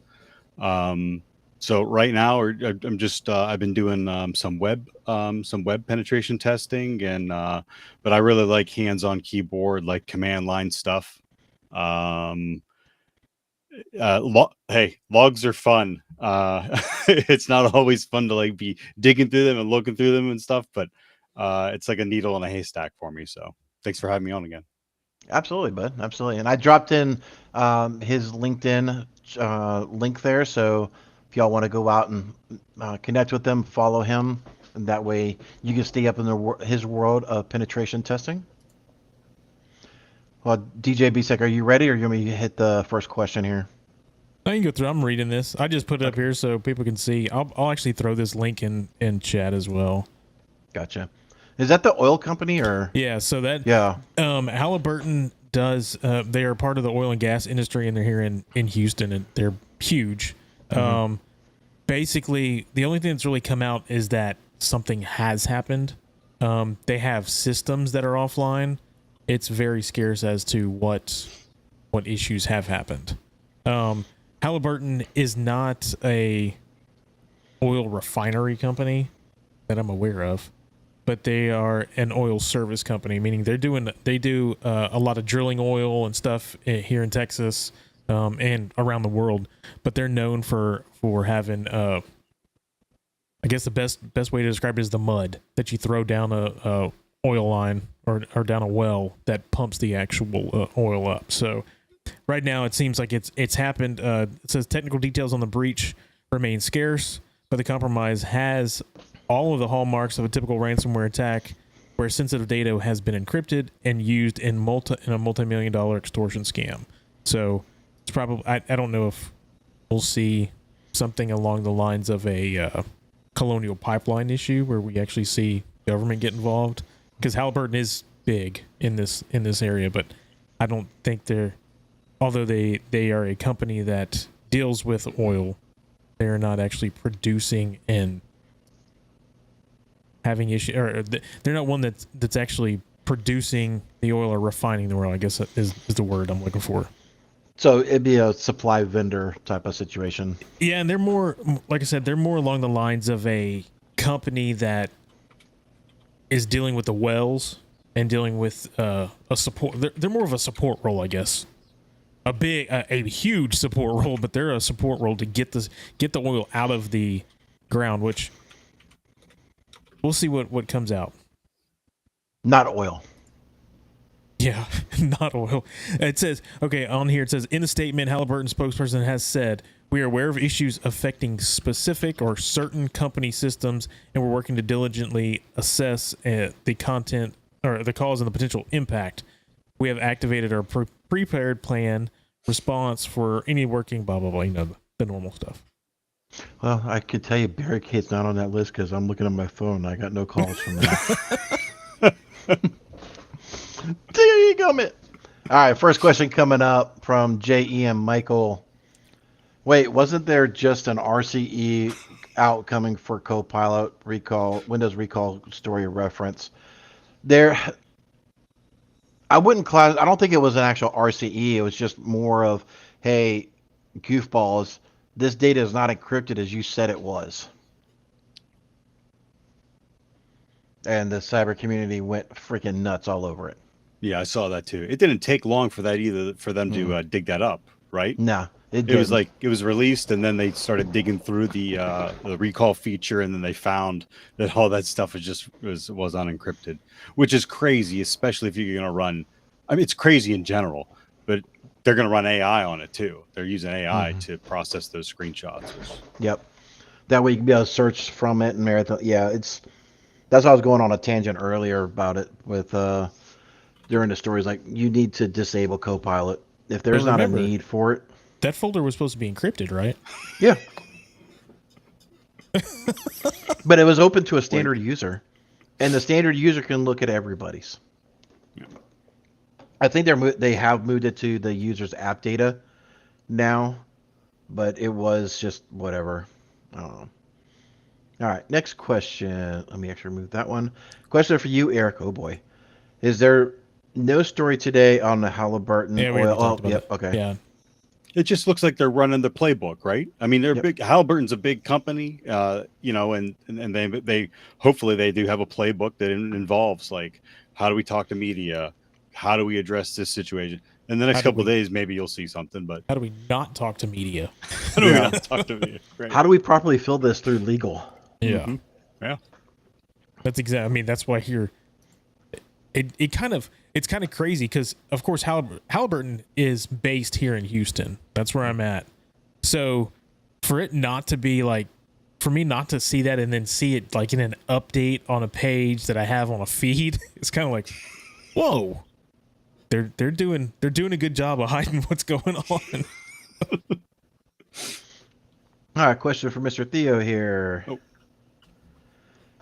So right now, I'm just I've been doing some web penetration testing, and but I really like hands-on keyboard, like command line stuff. Hey, logs are fun. It's not always fun to like be digging through them and looking through them and stuff, but it's like a needle in a haystack for me. So thanks for having me on again. Absolutely, bud. Absolutely. And I dropped in his LinkedIn link there. So if y'all want to go out and connect with them, follow him. And that way you can stay up in his world of penetration testing. Well, DJ BSEC, are you ready, or you want me to hit the first question here? I can go through. I'm reading this. I just put it up here so people can see. I'll actually throw this link in chat as well. Gotcha. Is that the oil company or? Yeah. So that. Yeah. Halliburton does. They are part of the oil and gas industry, and they're here in Houston, and they're huge. Mm-hmm. Basically, the only thing that's really come out is that something has happened. They have systems that are offline. It's very scarce as to what issues have happened. Halliburton is not a oil refinery company that I'm aware of, but they are an oil service company, meaning they do a lot of drilling oil and stuff here in Texas and around the world. But they're known for having I guess the best way to describe it is the mud that you throw down a oil line or down a well that pumps the actual oil up. So right now it seems like it's happened. It says technical details on the breach remain scarce, but the compromise has all of the hallmarks of a typical ransomware attack, where sensitive data has been encrypted and used in a multi-million-dollar extortion scam. So it's probably I don't know if we'll see something along the lines of a colonial pipeline issue where we actually see government get involved, because Halliburton is big in this area, but I don't think although they are a company that deals with oil, they're not actually producing and having issue, or they're not one that's actually producing the oil or refining the oil, I guess is the word I'm looking for. So it'd be a supply vendor type of situation. Yeah, and they're more, like I said, they're more along the lines of a company that is dealing with the wells and dealing with a support. They're more of a support role, I guess. A huge support role, but they're a support role to get the oil out of the ground, which we'll see what comes out. Not oil. Yeah, not oil. It says, okay, on here it says, in the statement, Halliburton spokesperson has said, we are aware of issues affecting specific or certain company systems, and we're working to diligently assess the content or the cause and the potential impact. We have activated our prepared plan response for any working blah, blah, blah, the normal stuff. Well, I could tell you Barricade's not on that list because I'm looking at my phone and I got no calls from them. There you go, man. All right, first question coming up from J.E.M. Michael. Wait, wasn't there just an RCE out coming for Copilot Windows recall story reference? I don't think it was an actual RCE. It was just more of, hey, goofballs, this data is not encrypted as you said it was. And the cyber community went freaking nuts all over it. Yeah, I saw that too. It didn't take long for that either, for them to dig that up, right? No, it was like it was released, and then they started digging through the recall feature, and then they found that all that stuff was unencrypted, which is crazy, especially if you're going to run. I mean, it's crazy in general, but they're going to run AI on it too. They're using AI to process those screenshots. Yep, that way you can be able to search from it and marathon. Yeah, that's why I was going on a tangent earlier about it with during the stories. Like, you need to disable Copilot if there's not a need for it. That folder was supposed to be encrypted, right? Yeah. But it was open to a standard user, and the standard user can look at everybody's. Yeah. I think they have moved it to the user's app data now, but it was just whatever. I don't know. All right, next question. Let me actually remove that one. Question for you, Eric. Oh boy, is there no story today on the Halliburton oil? Oh, yep. Okay. Yeah. It just looks like they're running the playbook, right? I mean, they're big. Halliburton's a big company, and they hopefully they do have a playbook that involves, like, how do we talk to media? How do we address this situation? In the next couple of days, maybe you'll see something. But how do we not talk to media? How do we not talk to media? Right. How do we properly fill this through legal? Yeah. Mm-hmm. Yeah. That's exactly. I mean, that's why here it's kind of crazy because, of course, Halliburton is based here in Houston. That's where I'm at. So for it not to be like, for me not to see that and then see it like in an update on a page that I have on a feed, it's kind of like, whoa, they're doing a good job of hiding what's going on. All right, question for Mr. Theo here. Oh.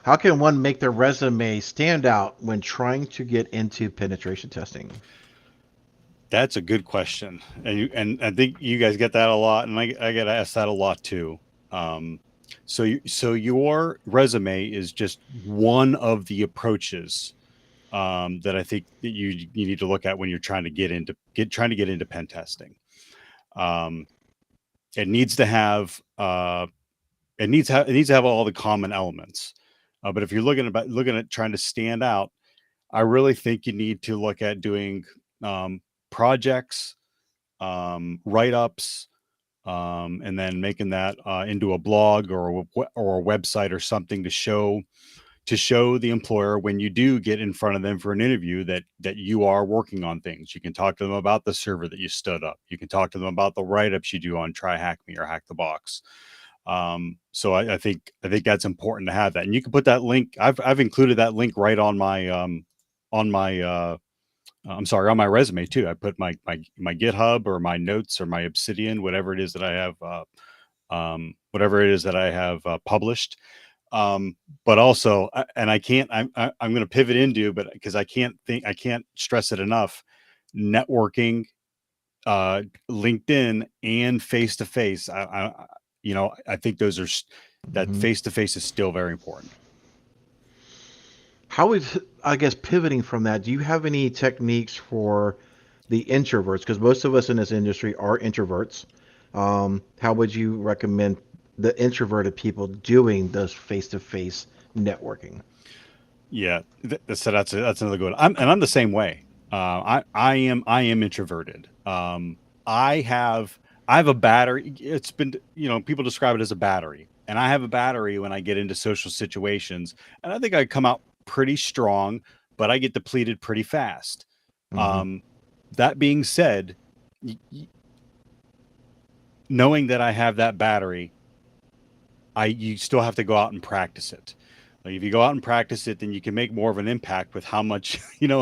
How can one make their resume stand out when trying to get into penetration testing? That's a good question, and I think you guys get that a lot, and I get asked that a lot too. So your resume is just one of the approaches that I think that you need to look at when you're trying to get into pen testing. It needs to have all the common elements. But if you're looking at trying to stand out, I really think you need to look at doing projects, write-ups, and then making that into a blog or a website or something to show to show the employer when you do get in front of them for an interview that you are working on things. You can talk to them about the server that you stood up. You can talk to them about the write-ups you do on Try Hack Me or Hack the Box. So I think that's important to have that, and you can put that link. I've included that link right on my on my resume too. I put my GitHub or my notes or my Obsidian, whatever it is that I have published. But also, and I'm going to pivot into, but because I can't stress it enough, networking, LinkedIn and face-to-face. I think those are that face-to-face is still very important. How is, I guess, pivoting from that, do you have any techniques for the introverts? Because most of us in this industry are introverts. How would you recommend the introverted people doing those face-to-face networking? Yeah, so that's another good one. I'm the same way. I am introverted. I have a battery. It's been, people describe it as a battery, and I have a battery when I get into social situations, and I think I come out pretty strong, but I get depleted pretty fast. That being said, knowing that I have that battery, you still have to go out and practice it. Like if you go out and practice it, then you can make more of an impact with how much,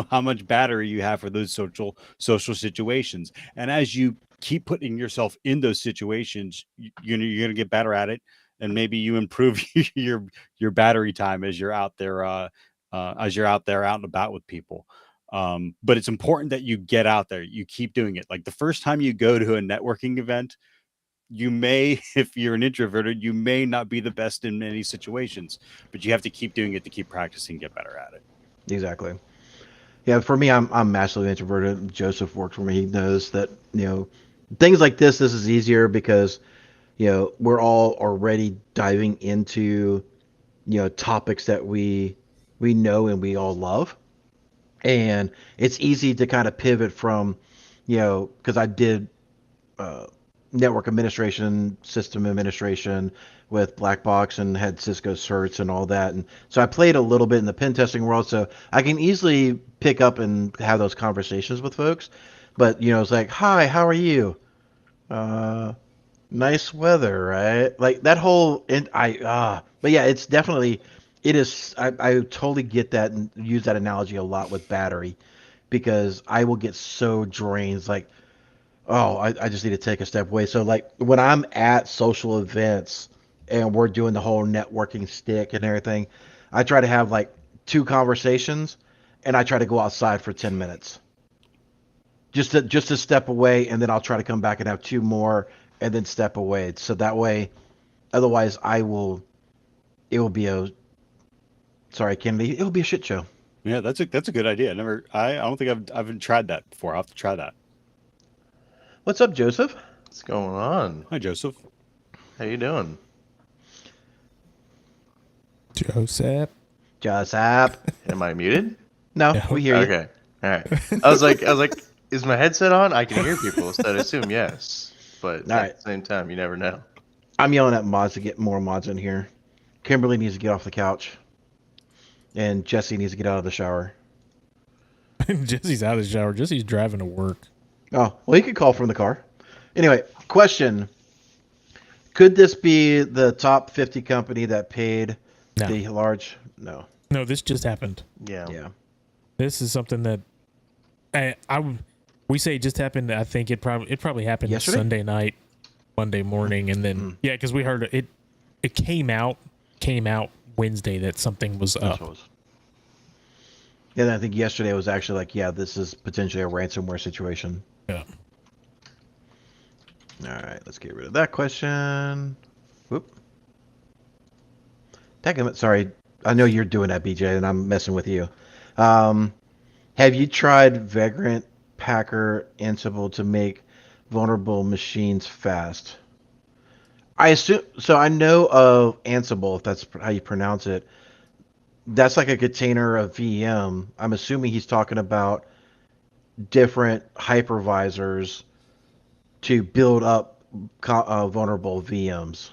how much battery you have for those social situations. And as you keep putting yourself in those situations, you're going to get better at it. And maybe you improve your battery time as you're out there, out and about with people. But it's important that you get out there. You keep doing it. Like the first time you go to a networking event, you may, if you're an introverted, you may not be the best in many situations, but you have to keep doing it to keep practicing, get better at it. Exactly. Yeah, for me, I'm massively introverted. Joseph works for me. He knows that, things like this is easier because, we're all already diving into, topics that we know and we all love. And it's easy to kind of pivot from, because I did network administration, system administration with Blackbox and had Cisco certs and all that. And so I played a little bit in the pen testing world, so I can easily pick up and have those conversations with folks. But, it's like, hi, how are you? Nice weather, right? Like that whole, and but yeah, it's definitely, it is, I totally get that and use that analogy a lot with battery because I will get so drained. Like, oh, I just need to take a step away. So like when I'm at social events and we're doing the whole networking stick and everything, I try to have like 2 conversations and I try to go outside for 10 minutes. Just to step away, and then I'll try to come back and have 2 more and then step away. So that way, otherwise it will be a, sorry, Kennedy, it will be a shit show. Yeah, that's a good idea. I don't think I haven't tried that before. I'll have to try that. What's up, Joseph? What's going on? Hi, Joseph. How you doing? Joseph. Joseph. Am I muted? No, we hear you. Okay. All right. I was like, is my headset on? I can hear people, so I'd assume yes. But at the same time, you never know. I'm yelling at mods to get more mods in here. Kimberly needs to get off the couch. And Jesse needs to get out of the shower. Jesse's out of the shower. Jesse's driving to work. Oh, well, you could call from the car. Anyway, question. Could this be the top 50 company that paid the large? No. No, this just happened. Yeah. This is something that we say just happened. I think it probably happened yesterday? Sunday night, Monday morning, and then because we heard it. It came out Wednesday that something was up. Yeah, I think yesterday it was actually like, yeah, this is potentially a ransomware situation. Yeah. All right, let's get rid of that question. Whoop. Sorry, I know you're doing that, BJ, and I'm messing with you. Have you tried Vagrant, Packer, Ansible to make vulnerable machines fast? I assume so. I know of Ansible, if that's how you pronounce it. That's like a container of VM. I'm assuming he's talking about different hypervisors to build up vulnerable VMs.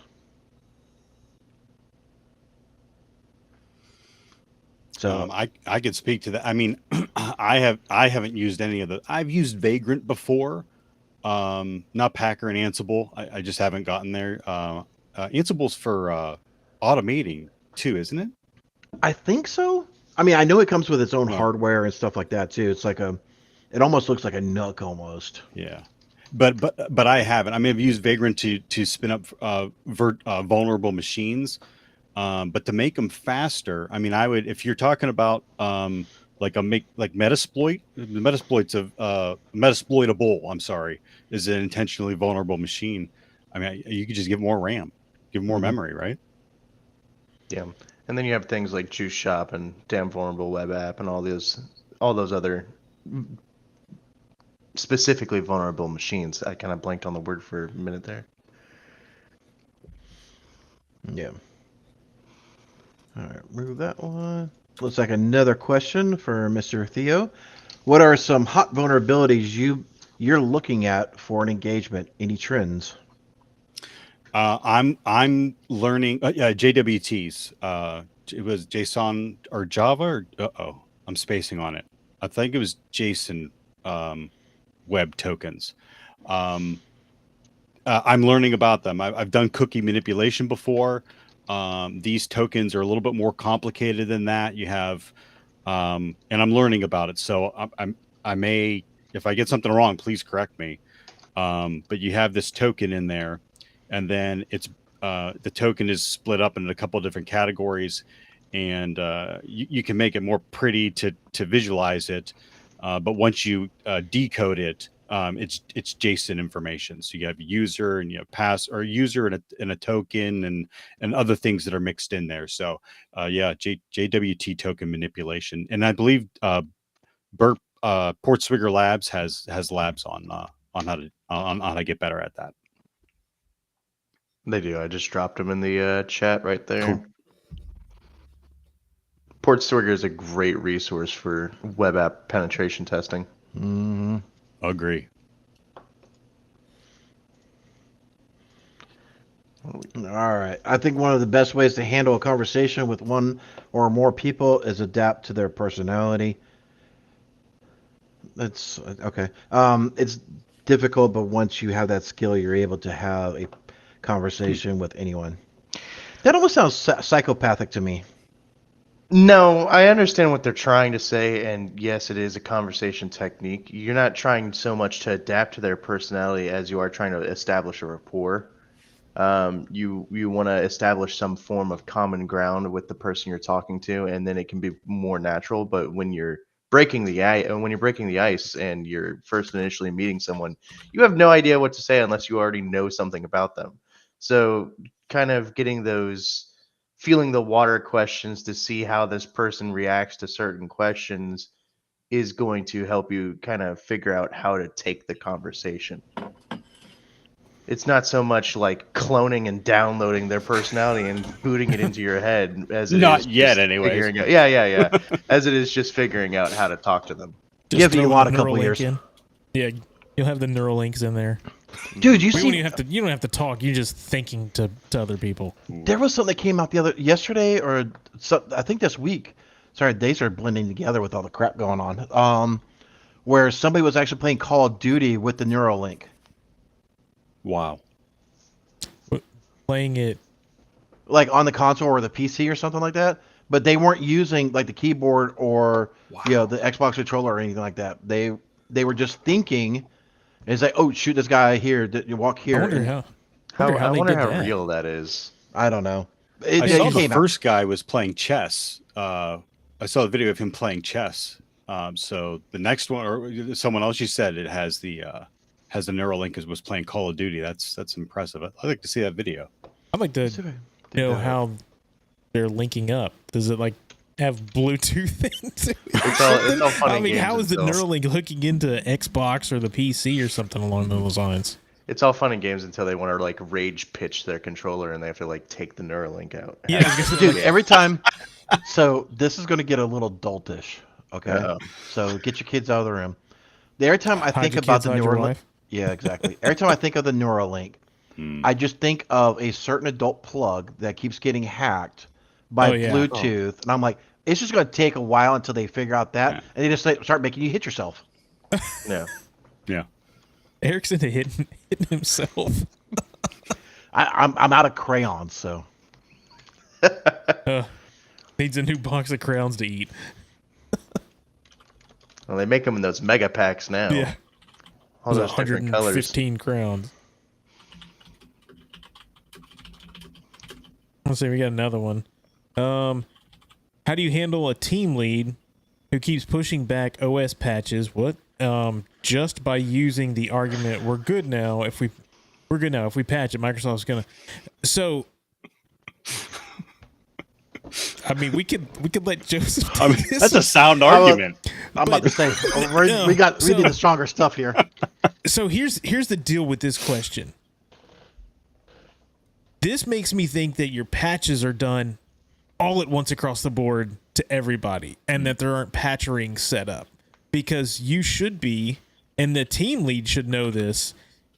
So I could speak to that. I mean, I haven't used any of the. I've used Vagrant before, not Packer and Ansible. I just haven't gotten there. Ansible's for automating too, isn't it? I think so. I mean, I know it comes with its own hardware and stuff like that too. It's like it almost looks like a NUC almost. Yeah, but I haven't. I mean, I've used Vagrant to spin up vulnerable machines, but to make them faster. I mean, I would, if you're talking about like Metasploit. The Metasploitable. I'm sorry, is an intentionally vulnerable machine. I mean, you could just give more RAM, give more memory, right? Yeah. And then you have things like Juice Shop and Damn Vulnerable Web App and all those other specifically vulnerable machines. I kind of blanked on the word for a minute there. Yeah. All right, remove that one. Looks like another question for Mr. Theo. What are some hot vulnerabilities you're looking at for an engagement? Any trends? I'm learning JWTs. It was JSON or Java or I'm spacing on it. I think it was JSON web tokens. I'm learning about them. I've done cookie manipulation before. These tokens are a little bit more complicated than that. You have, and I'm learning about it. So I may, if I get something wrong, please correct me. But you have this token in there, and then it's the token is split up into a couple of different categories, and you can make it more pretty to visualize it. But once you decode it, it's JSON information. So you have user and you have pass or user and a token and other things that are mixed in there. So JWT token manipulation, and I believe Portswigger Labs has labs on how to get better at that. They do. I just dropped them in the chat right there. Cool. Portswigger is a great resource for web app penetration testing. Mm-hmm. Agree. All right. I think one of the best ways to handle a conversation with one or more people is adapt to their personality. That's okay. It's difficult, but once you have that skill, you're able to have a conversation with anyone. That almost sounds psychopathic to me. No, I understand what they're trying to say, and yes, it is a conversation technique. You're not trying so much to adapt to their personality as you are trying to establish a rapport. You want to establish some form of common ground with the person you're talking to, and then it can be more natural. But when you're breaking the ice and you're first initially meeting someone, you have no idea what to say unless you already know something about them. So kind of getting those feeling the water questions to see how this person reacts to certain questions is going to help you kind of figure out how to take the conversation. It's not so much like cloning and downloading their personality and booting it into your head as it Not is yet, just anyways. figuring out, yeah. As it is just figuring out how to talk to them. Give throw Elon the a couple Neuralink years. in. Yeah, you'll have the Neuralinks in there. Dude, you You don't see, even have to. You don't have to talk. You're just thinking to other people. there was something that came out yesterday or I think this week. Sorry, days are blending together with all the crap going on. Where somebody was actually playing Call of Duty with the Neuralink. Wow. Playing it. Like on the console or the PC or something like that, but they weren't using like the keyboard or the Xbox controller or anything like that. They were just thinking, and it's like, oh, shoot this guy here, you walk here. I wonder I they wonder did how that. real that is. I don't know. I saw the came out. first guy was playing chess. I saw a video of him playing chess. So the next one, or someone else, you said it has the Neuralink was playing Call of Duty. That's impressive. I'd like to see that video. I'd like to know how they're linking up. Does it like have Bluetooth into it? It's all fun I and mean, games how is the until- Neuralink hooking into Xbox or the PC or something along those lines? It's all fun and games until they want to like rage pitch their controller and they have to like take the Neuralink out. Yeah, I was gonna Dude, say, every time. So this is going to get a little doltish. Okay. Uh-oh. So get your kids out of the room. Every time I hide think your about kids, the hide your Neuralink. wife. Yeah, exactly. Every time I think of the Neuralink, I just think of a certain adult plug that keeps getting hacked by Oh, yeah. Bluetooth, and I'm like, It's just going to take a while until they figure out that, Yeah. and they just start making you hit yourself. No. Yeah. Eric's into hitting himself. I'm out of crayons, so Needs a new box of crayons to eat. Well, they make them in those mega packs now. Yeah. All those different colors. 115 crowns. Let's see, we got another one. How do you handle a team lead who keeps pushing back OS patches? What? Just by using the argument, we're good now. If we patch it, Microsoft's gonna. So, I mean, we could let Joseph. I mean, this. that's a sound argument. I'm about to say we need the stronger stuff here. So here's the deal with this question. This makes me think that your patches are done all at once across the board to everybody, and that there aren't patch rings set up, because you should be, and the team lead should know this.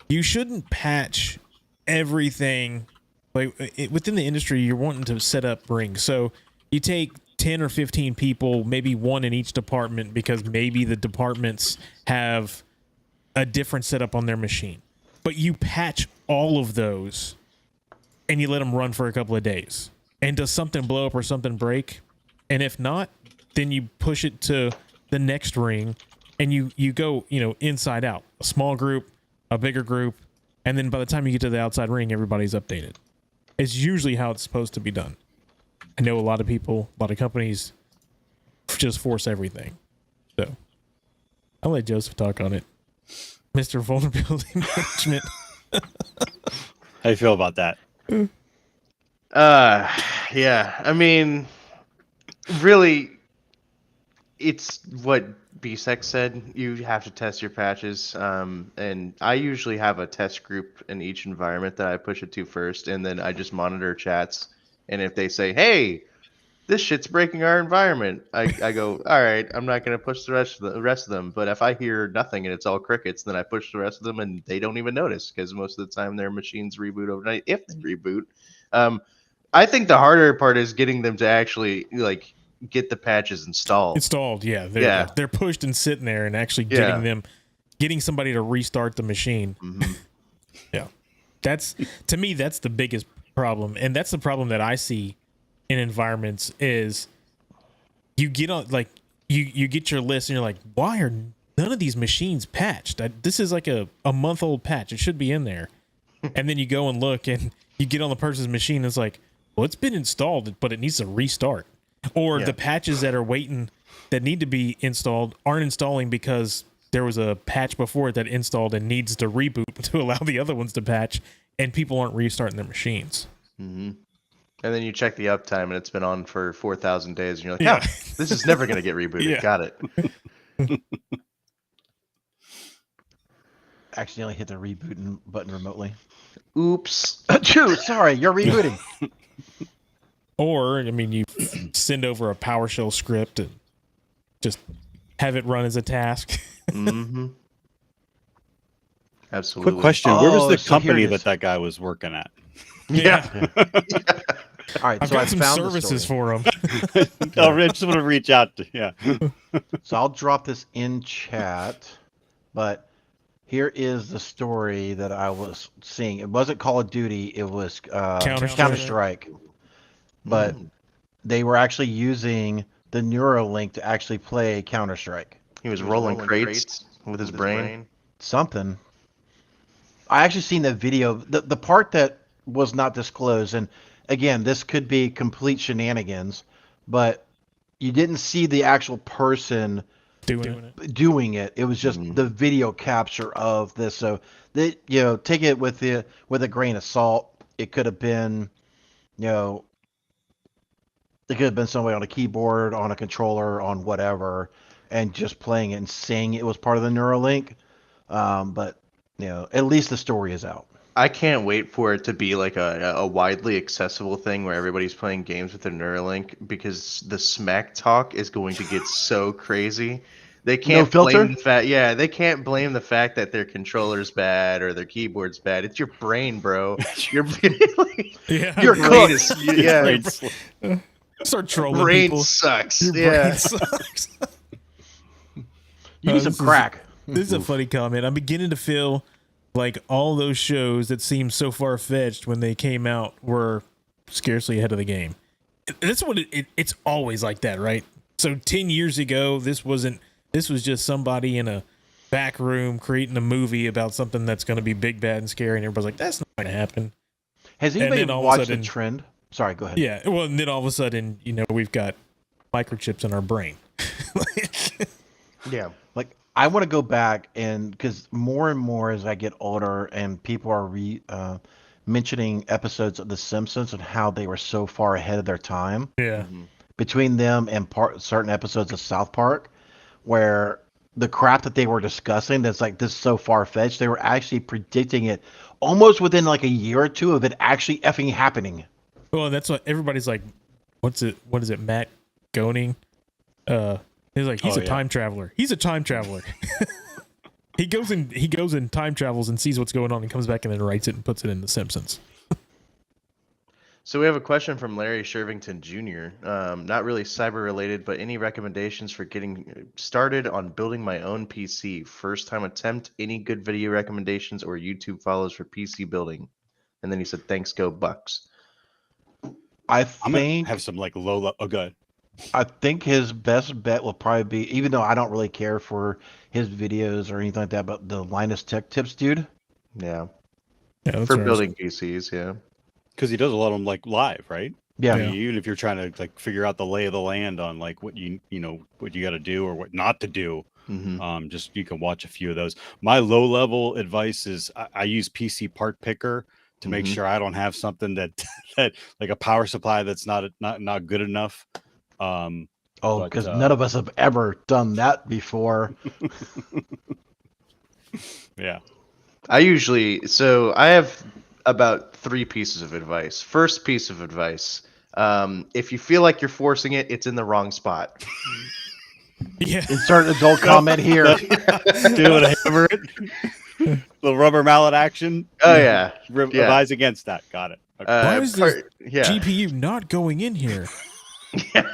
You shouldn't patch everything. Like within the industry, you're wanting to set up rings. So you take 10 or 15 people, maybe one in each department, because maybe the departments have a different setup on their machine. But you patch all of those and you let them run for a couple of days. And does something blow up or something break? And if not, then you push it to the next ring and you go, inside out. A small group, a bigger group, and then by the time you get to the outside ring, everybody's updated. It's usually how it's supposed to be done. I know a lot of people, a lot of companies just force everything. So I'll let Joseph talk on it. Mr. Vulnerability Management. How you feel about that? Yeah. I mean, really, it's what BSEC said. You have to test your patches. And I usually have a test group in each environment that I push it to first, and then I just monitor chats. And if they say, "Hey, this shit's breaking our environment," I go, "All right, I'm not going to push the rest of them." But if I hear nothing and it's all crickets, then I push the rest of them, and they don't even notice, because most of the time their machines reboot overnight, if they reboot. I think the harder part is getting them to actually get the patches installed. Yeah. Yeah. They're pushed and sitting there, and actually getting somebody to restart the machine. Mm-hmm. Yeah. To me, that's the biggest problem. And that's the problem that I see in environments is you get on, you get your list and you're like, why are none of these machines patched? This is like a month-old patch. It should be in there. And then you go and look and you get on the person's machine and it's like, well, it's been installed, but it needs to restart. Or the patches that are waiting that need to be installed aren't installing because there was a patch before it that installed and needs to reboot to allow the other ones to patch, and people aren't restarting their machines. Mm-hmm. And then you check the uptime and it's been on for 4,000 days and you're like, this is never going to get rebooted. Yeah. Got it. Accidentally hit the reboot button remotely. Oops. Sorry, you're rebooting. Or, I mean, you send over a PowerShell script and just have it run as a task. Mm-hmm. Absolutely. Quick question: where was the so here company it is. that guy was working at? Yeah. All right, I've so got I some found services the story. for them. I just want to reach out to So I'll drop this in chat, but here is the story that I was seeing. It wasn't Call of Duty, it was Counter-Strike. But they were actually using the Neuralink to actually play Counter-Strike. He was rolling crates with his brain. Something. I actually seen the video, the part that was not disclosed, and again, this could be complete shenanigans, but you didn't see the actual person doing it. It was just the video capture of this. So they, take it with a grain of salt. It could have been, it could have been somebody on a keyboard, on a controller, on whatever, and just playing it and saying it was part of the Neuralink. But at least the story is out. I can't wait for it to be like a widely accessible thing where everybody's playing games with their Neuralink, because the smack talk is going to get so crazy. They can't blame the fact. Yeah, they can't blame the fact that their controller's bad or their keyboard's bad. It's your brain, bro. Your brain is Start trolling Brain people. sucks. Your Yeah. brain sucks. You need some crack. This is a funny comment. I'm beginning to feel like all those shows that seemed so far fetched when they came out were scarcely ahead of the game. That's what it's always like that, right? So 10 years ago, this was just somebody in a back room creating a movie about something that's going to be big, bad, and scary, and everybody's like, that's not going to happen. Has And anybody then all of a watched sudden- the trend? Sorry, go ahead. Yeah, well, and then all of a sudden, we've got microchips in our brain. Yeah. Like, I want to go back because more and more as I get older and people are mentioning episodes of The Simpsons and how they were so far ahead of their time. Yeah. Between them and certain episodes of South Park, where the crap that they were discussing that's like this is so far fetched, they were actually predicting it almost within like a year or two of it actually effing happening. Well, that's what everybody's like. What is it? Matt Groening. He's like, he's a time traveler. He's a time traveler. He goes in time travels and sees what's going on and comes back and then writes it and puts it in The Simpsons. So we have a question from Larry Shervington Jr. Not really cyber related, but any recommendations for getting started on building my own PC? First time attempt, any good video recommendations or YouTube follows for PC building? And then he said, thanks, go Bucks. I I'm think gonna have some like low. Oh, good. I think his best bet will probably be, even though I don't really care for his videos or anything like that, but the Linus Tech Tips dude. Yeah. Yeah, that's For what I was- building PCs, yeah. Because he does a lot of them like live, right? Yeah. Yeah. Even if you're trying to like figure out the lay of the land on like what you what you got to do or what not to do, Mm-hmm. just you can watch a few of those. My low level advice is I use PC Part Picker to make Mhm. sure I don't have something that like a power supply that's not good enough. Oh, But, because none of us have ever done that before. Yeah. I have about 3 pieces of advice. First piece of advice, if you feel like you're forcing it, it's in the wrong spot. Yeah. Insert adult comment here. Do it, hammer it. The rubber mallet action. Oh yeah. Advise against that. Got it. Okay. Why is this yeah. GPU not going in here? Yeah.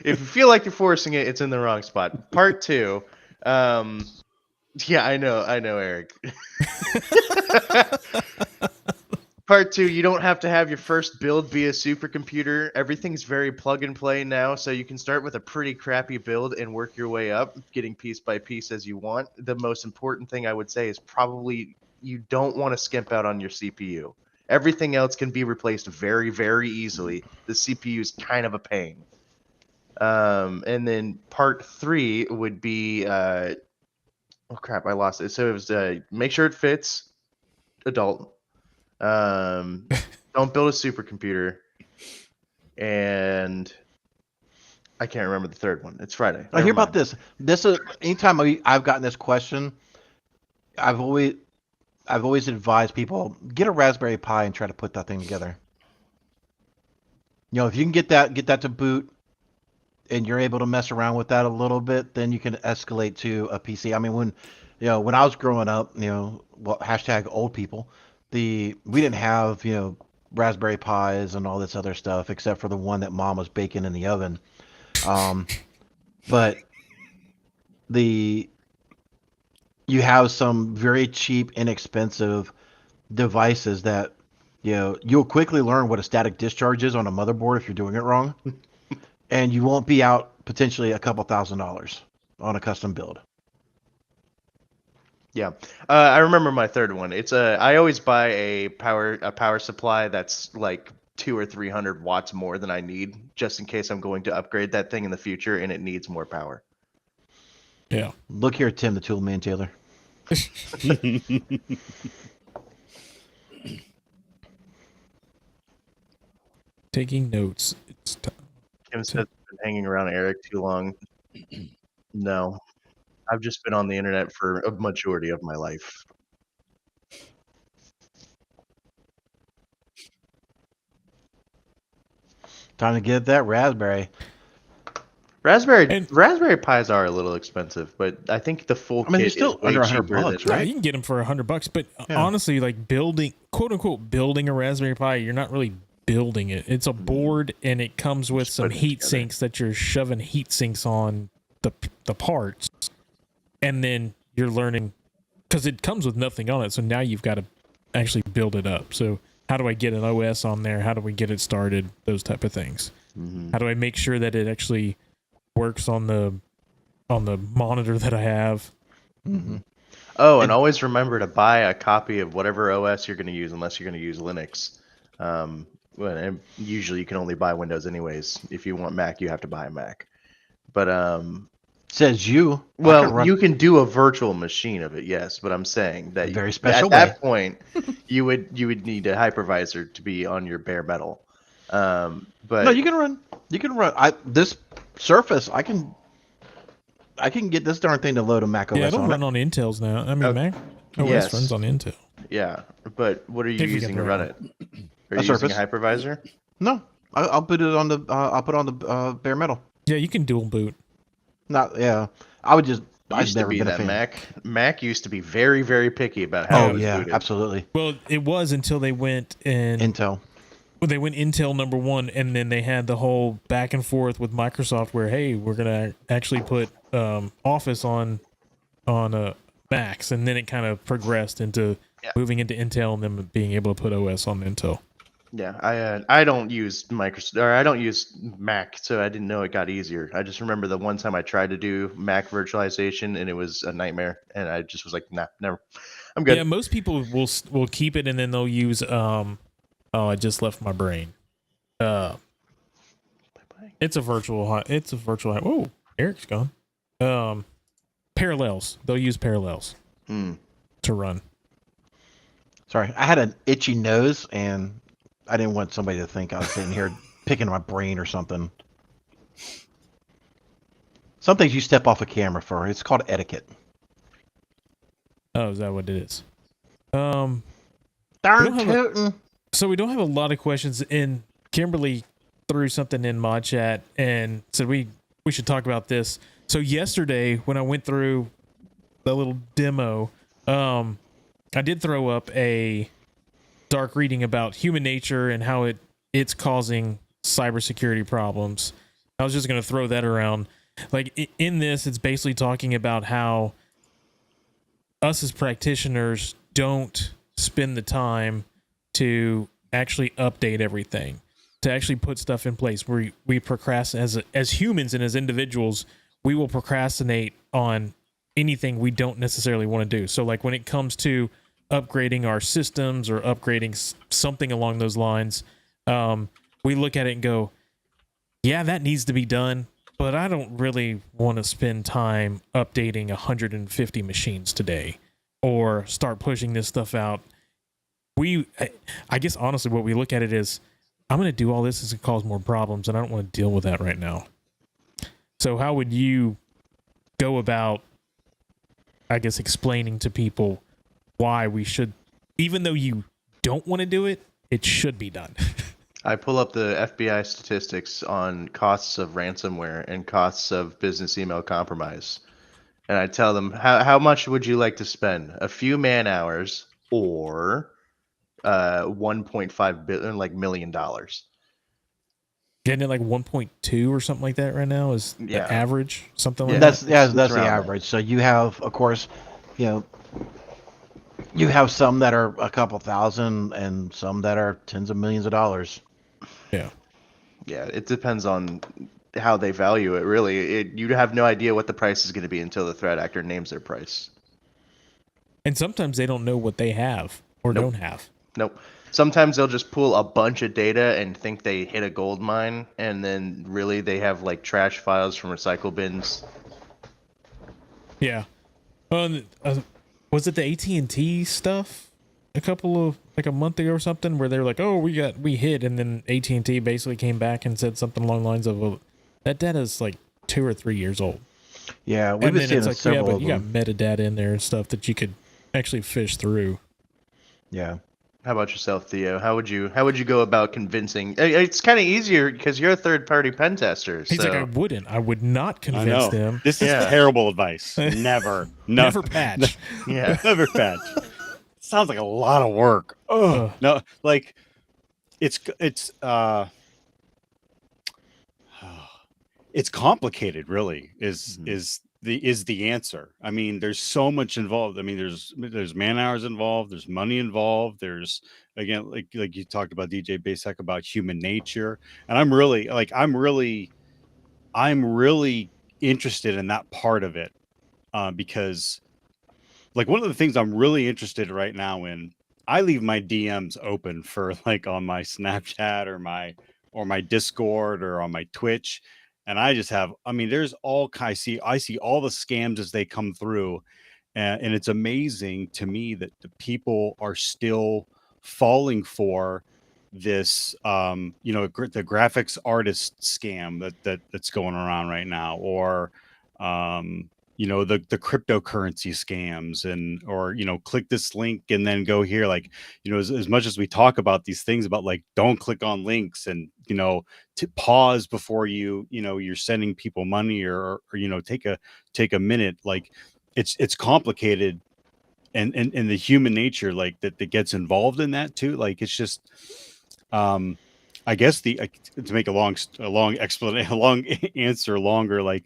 If you feel like you're forcing it, it's in the wrong spot. Part 2. Yeah, I know, Eric. Part 2, you don't have to have your first build be a supercomputer. Everything's very plug and play now, so you can start with a pretty crappy build and work your way up, getting piece by piece as you want. The most important thing I would say is probably you don't want to skimp out on your CPU. Everything else can be replaced very, very easily. The CPU is kind of a pain. And then part 3 would be oh crap, I lost it. So it was make sure it fits, adult. Don't build a supercomputer, and I can't remember the third one. It's Friday. I hear about this. This is anytime I've gotten this question, I've always advised people get a Raspberry Pi and try to put that thing together. If you can get that to boot, and you're able to mess around with that a little bit, then you can escalate to a PC. I mean, when I was growing up, hashtag old people, we didn't have Raspberry Pis and all this other stuff except for the one that Mom was baking in the oven. But you have some very cheap, inexpensive devices that you'll quickly learn what a static discharge is on a motherboard if you're doing it wrong, and you won't be out potentially a couple $1,000s on a custom build. Yeah, I remember my third one. It's I always buy a power supply that's like 200 or 300 watts more than I need, just in case I'm going to upgrade that thing in the future and it needs more power. Yeah. Look here, Tim the Tool Man Taylor. Taking notes. It's time. Kim says I've been hanging around Eric too long. No, I've just been on the internet for a majority of my life. Time to get that Raspberry. Raspberry Pis are a little expensive, but I think the full they're kit still is way under $100 cheaper than bucks, Yeah, right? you can get them for $100, but Yeah. honestly, like building, quote unquote, building a Raspberry Pi, you're not really building it. It's a board, and it comes with Just some putting it heat together. sinks that you're shoving heat sinks on the parts, and then you're learning because it comes with nothing on it. So now you've got to actually build it up. So how do I get an OS on there? How do we get it started? Those type of things. How do I make sure that it actually works on the monitor that I have? Oh, and always remember to buy a copy of whatever OS you're going to use, unless you're going to use Linux. And usually you can only buy Windows anyways. If you want Mac, you have to buy a Mac. But Says you. I can well, run you can do a virtual machine of it, yes. But I'm saying that Very special at way. that point, you would need a hypervisor to be on your bare metal. But No, you can run. You can run. This Surface, I can get this darn thing to load a Mac OS Yeah, it'll on run it. on Intels now. I mean, Mac OS yes. runs on Intel. yeah. But what are you If you using can to run run it? Are A you using a Surface. hypervisor? No, I'll put it on the. I'll put it on the bare metal. Yeah, you can dual boot. Not. Yeah. I would just. I've Used to never be been a that fan. Mac used to be very, very picky about how Oh it was yeah, booted. absolutely. Well, it was until they went and Intel. they went Intel number 1, and then they had the whole back and forth with Microsoft where, hey, we're gonna actually put Office on Macs, and then it kind of progressed into moving into Intel and then being able to put OS on Intel. Yeah, I don't use Microsoft, or I don't use Mac, so I didn't know it got easier. I just remember the one time I tried to do Mac virtualization, and it was a nightmare, and I just was like, nah, never. I'm good. Yeah, most people will keep it, and then they'll use oh, I just left my brain. It's a virtual. Whoa, Eric's gone. Parallels. They'll use Parallels to run. Sorry, I had an itchy nose, and I didn't want somebody to think I was sitting here picking my brain or something. Some things you step off a camera for. It's called etiquette. Oh, is that what it is? We Darn don't have a- tootin'. So we don't have a lot of questions. In Kimberly threw something in mod chat and said we should talk about this. So yesterday when I went through the little demo, I did throw up a dark reading about human nature and how it's causing cybersecurity problems. I was just going to throw that around. Like in this, it's basically talking about how us as practitioners don't spend the time to actually update everything, to actually put stuff in place. We procrastinate as humans and as individuals. We will procrastinate on anything we don't necessarily want to do. So like when it comes to upgrading our systems or upgrading something along those lines, we look at it and go, yeah, that needs to be done, but I don't really want to spend time updating 150 machines today or start pushing this stuff out. I guess honestly what we look at it is, I'm going to do all this is going to cause more problems, and I don't want to deal with that right now. So how would you go about, I guess, explaining to people why we should, even though you don't want to do it, it should be done? I pull up the FBI statistics on costs of ransomware and costs of business email compromise. And I tell them, how much would you like to spend? A few man hours or $1.5 million? Getting it like 1.2 or something like that right now is the Yeah. average, something like That's that. that's the around average. So you have, of course, you have some that are a couple thousand and some that are tens of millions of dollars. Yeah. Yeah, it depends on how they value it, really. You have no idea what the price is going to be until the threat actor names their price. And sometimes they don't know what they have or Nope. don't have. Nope. Sometimes they'll just pull a bunch of data and think they hit a gold mine, and then really they have like trash files from recycle bins. Yeah. Was it the AT&T stuff a month ago or something where they were like, oh, we hit, and then AT&T basically came back and said something along the lines of, well, that data is like 2 or 3 years old. Yeah, we've And been then seeing it's like, yeah, several but of you got them. metadata in there and stuff that you could actually fish through. Yeah. How about yourself, Theo? How would you go about convincing? It's kind of easier because you're a third-party pen tester. He's so. like, I would not I convince know. them. This is Yeah. terrible advice. Never. No, Never patch. Yeah. Never patch. Sounds like a lot of work. Oh Ugh. no, like it's complicated, really, Mhm. is the answer. I mean, there's so much involved. I mean, there's man hours involved, there's money involved, there's, again, like you talked about, DJ Basek, about human nature. And I'm really interested in that part of it, because, like, one of the things I'm really interested right now in, I leave my DMs open for, like, on my Snapchat or my Discord or on my Twitch. And I just have, I mean, there's all I see all the scams as they come through. And it's amazing to me that the people are still falling for this, the graphics artist scam that's going around right now, or the cryptocurrency scams, and, or, click this link and then go here. Like, as much as we talk about these things about, like, don't click on links, and, to pause before you're sending people money, or take a minute. Like, it's complicated, and the human nature, like, that gets involved in that too. Like, it's just, I guess, to make a long explanation, a long answer longer, like,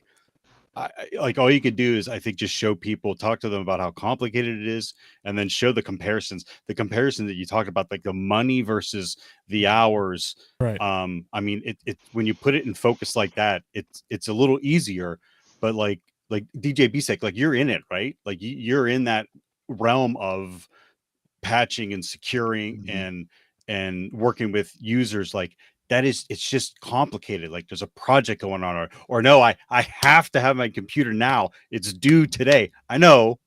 like, all you could do is, I think, just show people, talk to them about how complicated it is, and then show the comparison that you talked about, like the money versus the hours. Right. I mean, it when you put it in focus like that, it's a little easier. But, like DJ Bisek, like, you're in it, right? Like, you're in that realm of patching and securing, and working with users. Like, it's just complicated. Like, there's a project going on, or no, I have to have my computer now, it's due today. I know,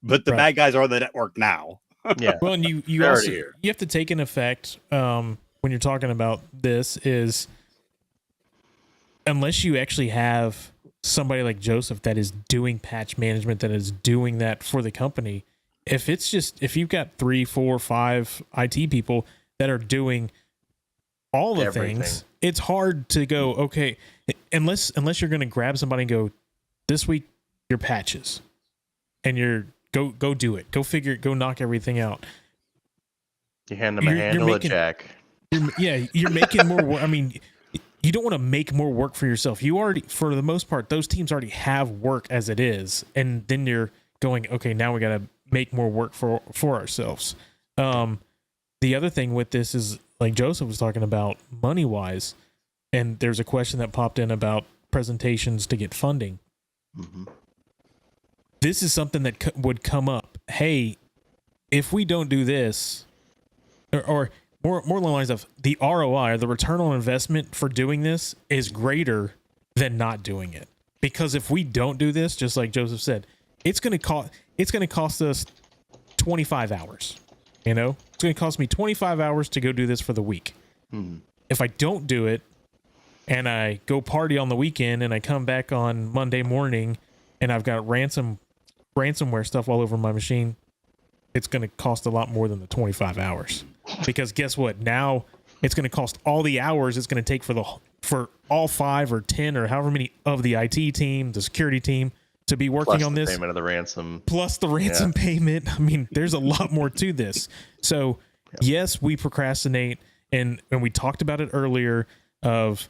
but the bad guys are on the network now. Yeah. Well, and you They're also already here. you have to take in effect, when you're talking about this, is unless you actually have somebody like Joseph that is doing patch management, that is doing that for the company. If you've got 3, 4, 5 IT people that are doing all the things, it's hard to go, okay, unless you're going to grab somebody and go, this week your patches, and you're go do it, go knock everything out. You hand them a handle of jack. You're making more work. I mean, you don't want to make more work for yourself. You already, for the most part, those teams already have work as it is, and then you're going, okay, now we got to make more work for ourselves. The other thing with this is, like Joseph was talking about, money wise, and there's a question that popped in about presentations to get funding. Mm-hmm. This is something that would come up. Hey, if we don't do this, or more along the lines of the ROI, or the return on investment for doing this, is greater than not doing it. Because if we don't do this, just like Joseph said, it's going to cost us 25 hours. It's going to cost me 25 hours to go do this for the week. Mm-hmm. If I don't do it, and I go party on the weekend, and I come back on Monday morning, and I've got ransomware stuff all over my machine, it's going to cost a lot more than the 25 hours. Because guess what? Now it's going to cost all the hours it's going to take for all 5 or 10 or however many of the IT team, the security team, to be working plus on the this. Payment of the ransom. Plus the ransom payment. I mean, there's a lot more to this. So yes, we procrastinate, and we talked about it earlier, of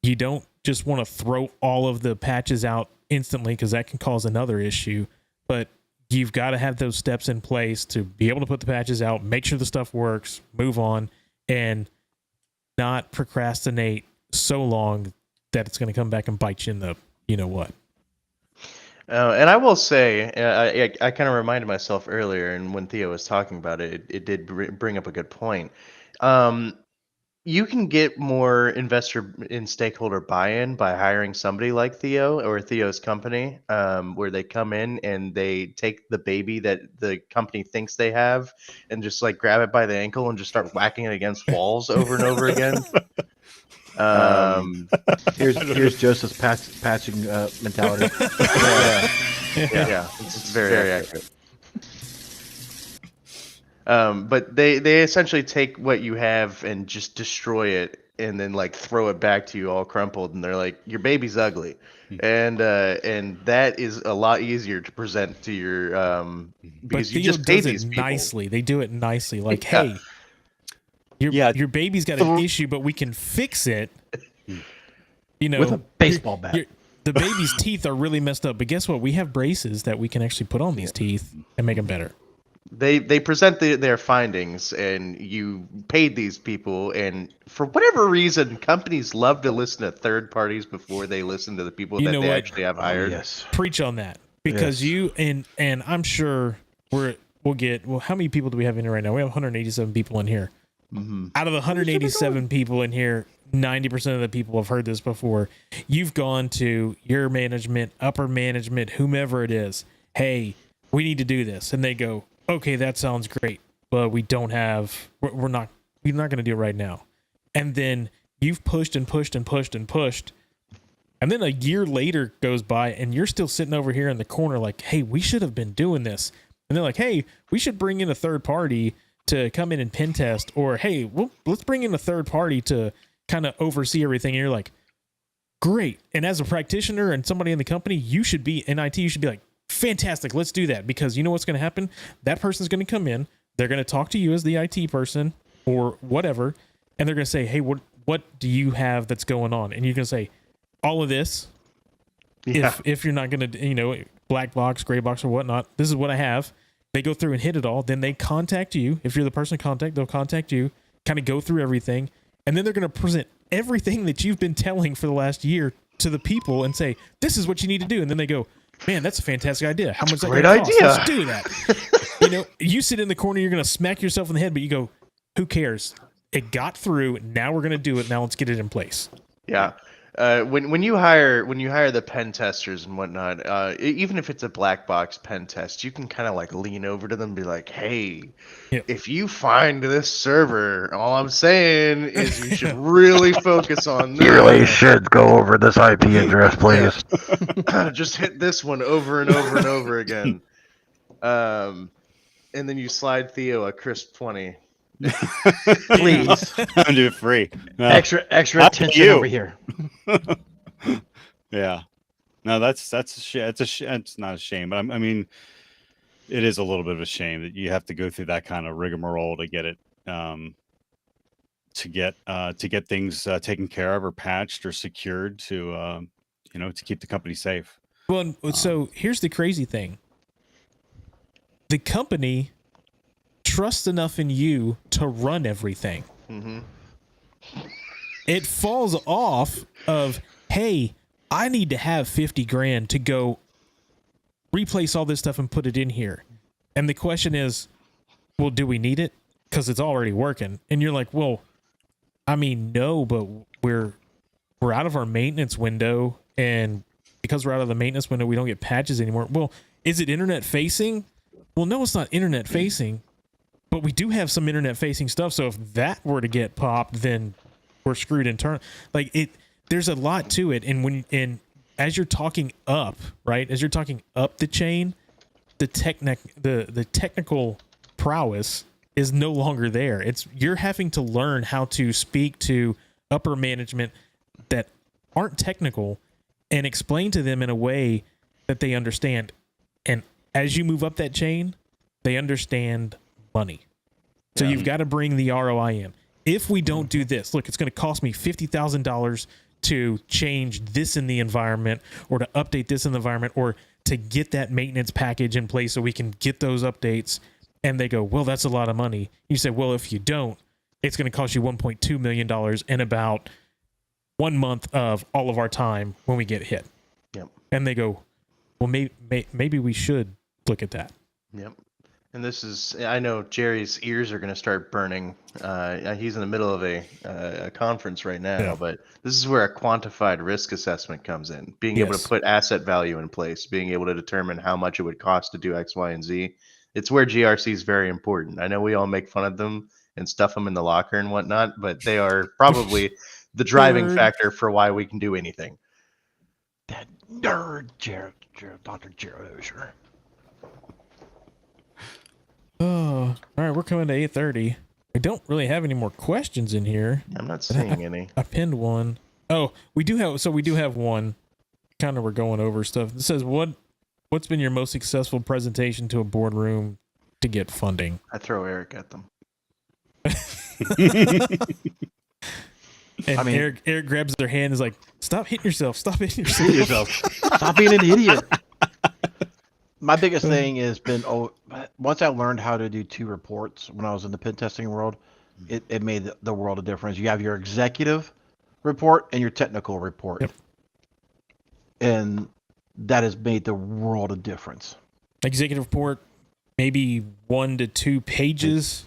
you don't just want to throw all of the patches out instantly, because that can cause another issue. But you've got to have those steps in place to be able to put the patches out, make sure the stuff works, move on, and not procrastinate so long that it's going to come back and bite you in the what. And I will say, I kind of reminded myself earlier, and when Theo was talking about it, it did bring up a good point. You can get more investor and stakeholder buy-in by hiring somebody like Theo or Theo's company, where they come in and they take the baby that the company thinks they have and just like grab it by the ankle and just start whacking it against walls over and over again. Here's Joseph's patching mentality. Yeah, it's very accurate. But they essentially take what you have and just destroy it, and then like throw it back to you all crumpled, and they're like, your baby's ugly. And that is a lot easier to present to your because But you Theo just pay does these it people nicely. They do it nicely. Like, hey, your baby's got an issue, but we can fix it. You know, with a baseball bat. The baby's teeth are really messed up, but guess what? We have braces that we can actually put on these teeth and make them better. They present their findings, and you paid these people, and for whatever reason, companies love to listen to third parties before they listen to the people that they actually have hired. Yes. Preach on that, because you and I'm sure we'll get. Well, how many people do we have in here right now? We have 187 people in here. Mm-hmm. Out of the 187 people in here, 90% of the people have heard this before. You've gone to your management, upper management, whomever it is. Hey, we need to do this, and they go, okay, that sounds great, but we don't have. We're not going to do it right now. And then you've pushed and pushed and pushed and pushed, and then a year later goes by, and you're still sitting over here in the corner, like, hey, we should have been doing this. And they're like, hey, we should bring in a third party to come in and pen test, or hey, well, let's bring in a third party to kind of oversee everything. And you're like, great. And as a practitioner and somebody in the company, you should be in IT. You should be like, fantastic. Let's do that, because you know what's going to happen. That person's going to come in. They're going to talk to you as the IT person or whatever, and they're going to say, hey, what do you have that's going on? And you're going to say all of this. Yeah. If you're not going to, black box, gray box, or whatnot, this is what I have. They go through and hit it all. Then they contact you. If you're the person to contact, they'll contact you, kind of go through everything. And then they're going to present everything that you've been telling for the last year to the people and say, this is what you need to do. And then they go, man, that's a fantastic idea. How much is that going to cost? Let's do that. You sit in the corner, you're going to smack yourself in the head, but you go, who cares? It got through. Now we're going to do it. Now let's get it in place. Yeah. When you hire the pen testers and whatnot, even if it's a black box pen test, you can kind of like lean over to them and be like, hey, if you find this server, all I'm saying is you should really focus on this. You really should go over this IP address, please. Just hit this one over and over and over again. And then you slide Theo a crisp 20. Please. I'm do it free. No. Extra attention you. over here. Yeah. No, that's it's not a shame, but I mean, it is a little bit of a shame that you have to go through that kind of rigmarole to get it, to get things taken care of or patched or secured to keep the company safe. Well, so here's the crazy thing. The company trusts enough in you to run everything. Mm-hmm. It falls off of, hey, I need to have 50 grand to go replace all this stuff and put it in here. And the question is, well, do we need it? Because it's already working. And you're like, well, I mean, no, but we're out of our maintenance window, and because we're out of the maintenance window, we don't get patches anymore. Well, is it internet facing? Well, no, it's not internet facing, but we do have some internet facing stuff. So if that were to get popped, then we're screwed in turn. Like there's a lot to it. And as you're talking up, right? As you're talking up the chain, the technical prowess is no longer there. You're having to learn how to speak to upper management that aren't technical and explain to them in a way that they understand. And as you move up that chain, they understand money. So you've got to bring the ROI in. If we don't do this, look, it's going to cost me $50,000 to change this in the environment, or to update this in the environment, or to get that maintenance package in place so we can get those updates. And they go, well, that's a lot of money. You say, well, if you don't, it's going to cost you $1.2 million in about 1 month of all of our time when we get hit. Yep. And they go, well, maybe we should look at that. Yep. And this is, I know Jerry's ears are going to start burning. He's in the middle of a conference right now, but this is where a quantified risk assessment comes in. Being able to put asset value in place, being able to determine how much it would cost to do X, Y, and Z. It's where GRC is very important. I know we all make fun of them and stuff them in the locker and whatnot, but they are probably the driving factor for why we can do anything. That nerd, Gerald, Dr. Gerald Auger. Oh, all right. We're coming to 8:30. We don't really have any more questions in here. I'm not seeing any. I pinned one. Oh, we do have one. Kind of, we're going over stuff. It says, what's been your most successful presentation to a boardroom to get funding? I throw Eric at them. And I mean- Eric grabs their hand and is like, "Stop hitting yourself! Stop hitting Hit yourself!" yourself. Stop being an idiot. My biggest thing has been once I learned how to do 2 reports when I was in the pen testing world, it made the world a difference. You have your executive report and your technical report. Yep. And that has made the world of difference. Executive report, maybe 1 to 2 pages.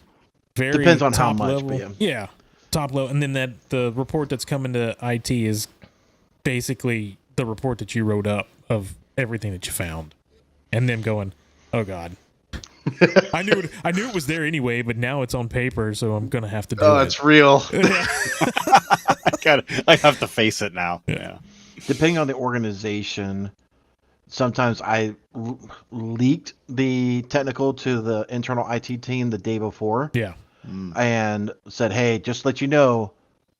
Very Depends on how top much, level. but Yeah, top level. And then the report that's coming to IT is basically the report that you wrote up of everything that you found, and them going, "Oh God." I knew it was there anyway, but now it's on paper, so I'm gonna have to do it. Oh, that's real. I have to face it now. Yeah. Depending on the organization, sometimes I leaked the technical to the internal IT team the day before Yeah, and said, "Hey, just let you know,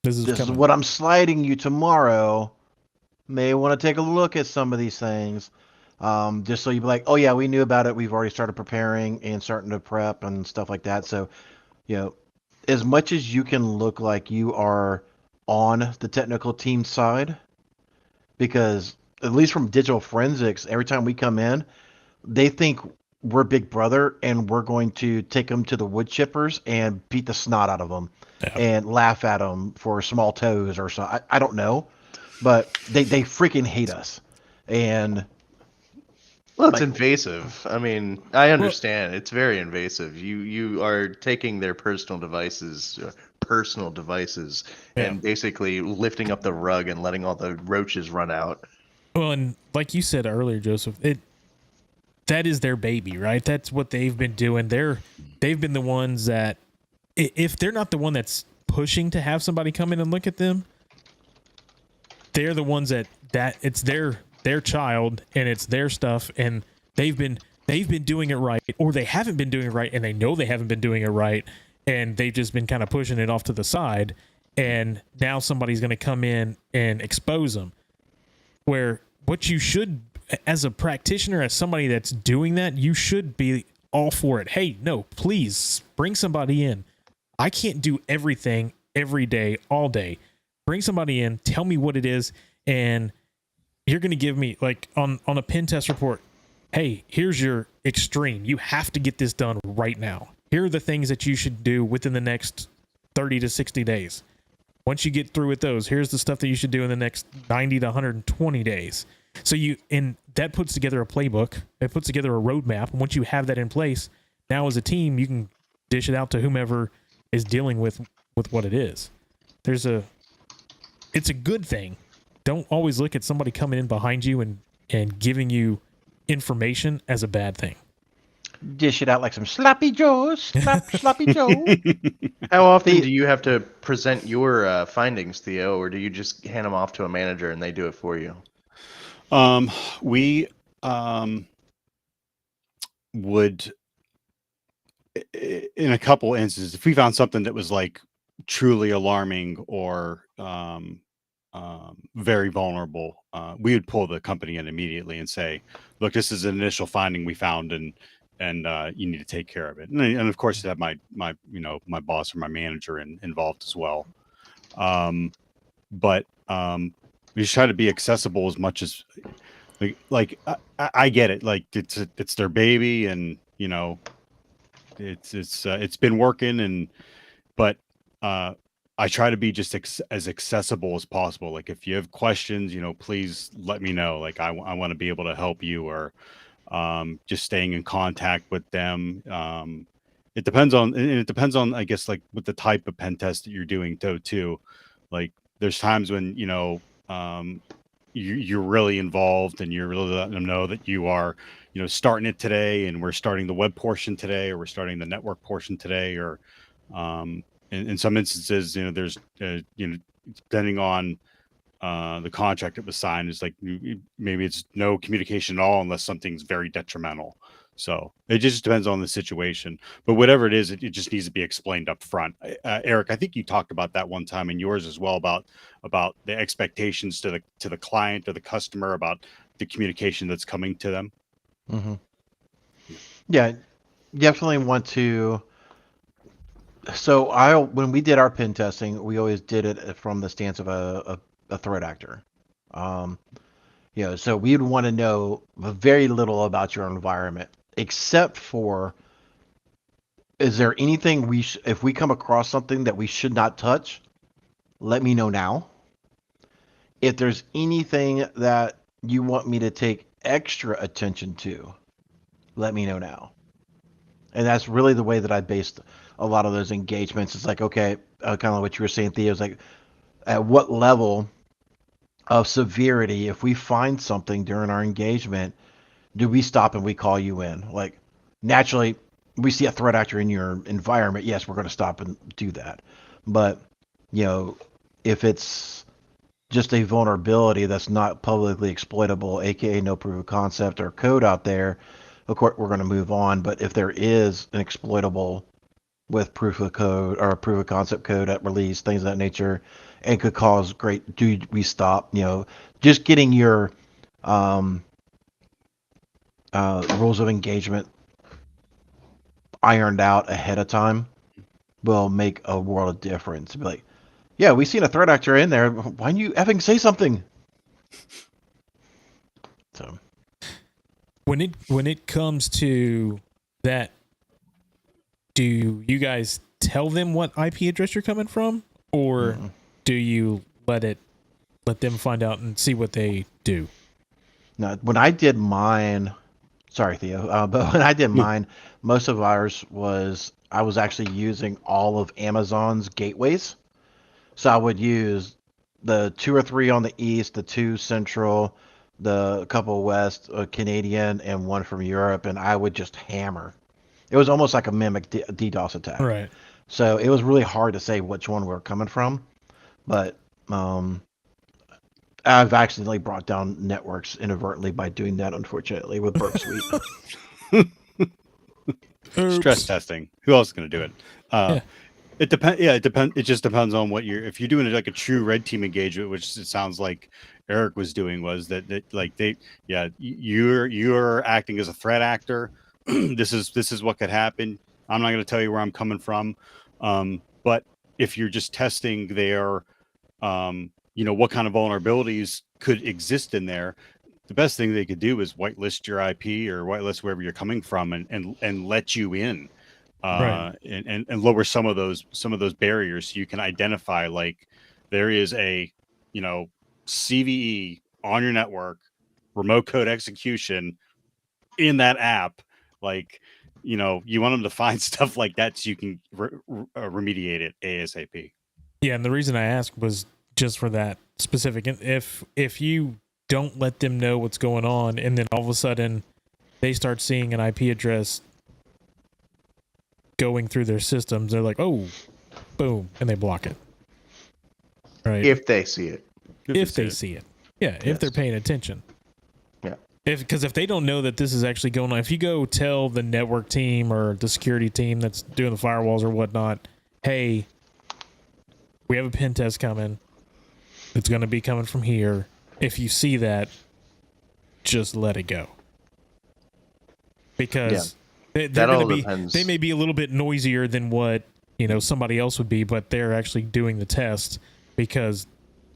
this is this is coming. what I'm sliding you tomorrow. May want to take a look at some of these things." Just so you'd be like, "Oh yeah, we knew about it. We've already started preparing and starting to prep and stuff like that." So, as much as you can look like you are on the technical team side, because at least from digital forensics, every time we come in, they think we're Big Brother and we're going to take them to the wood chippers and beat the snot out of them and laugh at them for small toes or so. I don't know, but they freaking hate us. And Well, it's invasive. I mean, I understand. It's very invasive. You are taking their personal devices, and basically lifting up the rug and letting all the roaches run out. Well, and like you said earlier, Joseph, that is their baby, right? That's what they've been doing. They've been the ones that, if they're not the one that's pushing to have somebody come in and look at them, they're the ones that it's their child and it's their stuff, and they've been doing it right, or they haven't been doing it right, and they know they haven't been doing it right, and they've just been kind of pushing it off to the side, and now somebody's going to come in and expose them. Where what you should, as a practitioner, as somebody that's doing that, you should be all for it. Hey, no, please bring somebody in. I can't do everything every day, all day. Bring somebody in, tell me what it is, and you're going to give me, like, on a pen test report, hey, here's your extreme. You have to get this done right now. Here are the things that you should do within the next 30 to 60 days. Once you get through with those, here's the stuff that you should do in the next 90 to 120 days. So that puts together a playbook. It puts together a roadmap. And once you have that in place, now as a team, you can dish it out to whomever is dealing with what it is. It's a good thing. Don't always look at somebody coming in behind you and giving you information as a bad thing. dish it out like some sloppy joes, sloppy Joe. How often do you have to present your findings, Theo, or do you just hand them off to a manager and they do it for you? We would, in a couple instances, if we found something that was like truly alarming or very vulnerable, we would pull the company in immediately and say, "Look, this is an initial finding we found, and you need to take care of it." And of course, have my my boss or my manager involved as well. But we just try to be accessible as much as I get it. Like it's their baby, and it's been working, but I try to be just as accessible as possible. Like if you have questions, please let me know. Like I want to be able to help you, or just staying in contact with them. It depends on, I guess, like with the type of pen test that you're doing too. Like there's times when, you're really involved and you're really letting them know that you are, starting it today, and we're starting the web portion today, or we're starting the network portion today, or in some instances, there's, depending on the contract that was signed, is like maybe it's no communication at all unless something's very detrimental. So it just depends on the situation. But whatever it is, it just needs to be explained up front. Eric, I think you talked about that one time in yours as well, about the expectations to the client or the customer about the communication that's coming to them. Mm-hmm. Yeah, definitely want to So when we did our pen testing, we always did it from the stance of a threat actor. Um, so we'd want to know very little about your environment, except for, is there anything if we come across something that we should not touch, let me know now. If there's anything that you want me to take extra attention to, let me know now. And that's really the way that I based a lot of those engagements. It's like, okay, kind of what you were saying, Theo, is like, at what level of severity, if we find something during our engagement, do we stop and we call you in? Like, naturally, we see a threat actor in your environment. Yes, we're going to stop and do that. But, if it's just a vulnerability that's not publicly exploitable, aka no proof of concept or code out there, of course, we're going to move on. But if there is an exploitable with proof of code or proof of concept code at release, things of that nature, and could cause do we stop? Just getting your rules of engagement ironed out ahead of time will make a world of difference. Be like, yeah, we seen a threat actor in there. Why don't you effing say something? So When it comes to that, do you guys tell them what IP address you're coming from, or do you let them find out and see what they do? now, when I did mine, sorry Theo, but when I did mine, most of ours I was actually using all of Amazon's gateways. So I would use the 2 or 3 on the east, the 2 central, the couple west, Canadian, and 1 from Europe, and I would just hammer. It was almost like a mimic DDoS attack. Right. So it was really hard to say which one we were coming from, but I've accidentally brought down networks inadvertently by doing that, unfortunately, with Burp Suite. Stress testing. Who else is going to do it? Yeah. It depends. Yeah, it depends. It just depends on what if you're doing like a true red team engagement, which it sounds like Eric was doing, was that like you're acting as a threat actor. This is what could happen. I'm not going to tell you where I'm coming from. But if you're just testing their, what kind of vulnerabilities could exist in there, the best thing they could do is whitelist your IP or whitelist wherever you're coming from and let you in. Right. And lower some of those barriers so you can identify like there is a CVE on your network, remote code execution in that app. Like you want them to find stuff like that so you can remediate it ASAP. Yeah, and the reason I asked was just for that specific. If you don't let them know what's going on, and then all of a sudden they start seeing an IP address going through their systems, they're like, "Oh, boom," and they block it. Right? If they see it. If they see it, yeah. Yes. If they're paying attention. Yeah. Because if they don't know that this is actually going on, if you go tell the network team or the security team that's doing the firewalls or whatnot, hey, we have a pen test coming. It's going to be coming from here. If you see that, just let it go. Because they may be a little bit noisier than what somebody else would be, but they're actually doing the test because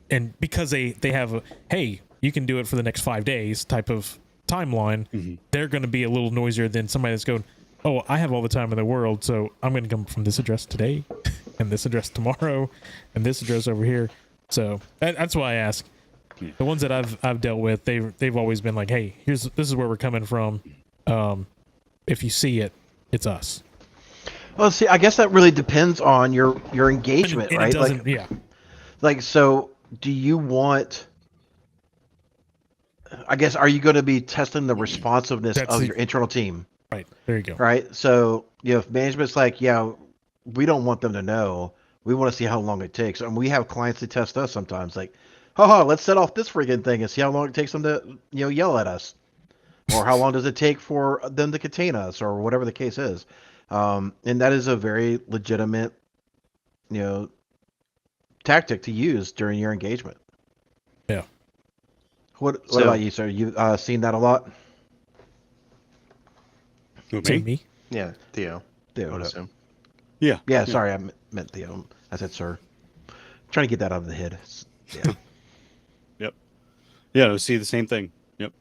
they have a, hey, you can do it for the next 5 days type of timeline. Mm-hmm. They're going to be a little noisier than somebody that's going, oh, I have all the time in the world, so I'm going to come from this address today and this address tomorrow and this address over here. So that's why I ask. The ones that I've dealt with, they've always been like, hey, this is where we're coming from. If you see it, it's us. Well, see, I guess that really depends on your engagement, and right? It doesn't, yeah. Like, so do you want? I guess, are you going to be testing the responsiveness of your internal team? Right. There you go. Right. So, if management's like, yeah, we don't want them to know. We want to see how long it takes. And we have clients that test us sometimes like, let's set off this friggin' thing and see how long it takes them to, yell at us. Or how long does it take for them to contain us or whatever the case is. And that is a very legitimate, tactic to use during your engagement. Yeah. What about you, sir? You seen that a lot? Me? Me? Yeah, Theo. I would assume. Yeah. Yeah, sorry, I meant Theo. I said sir. Trying to get that out of the head. Yeah. Yep. Yeah. No, see the same thing. Yep.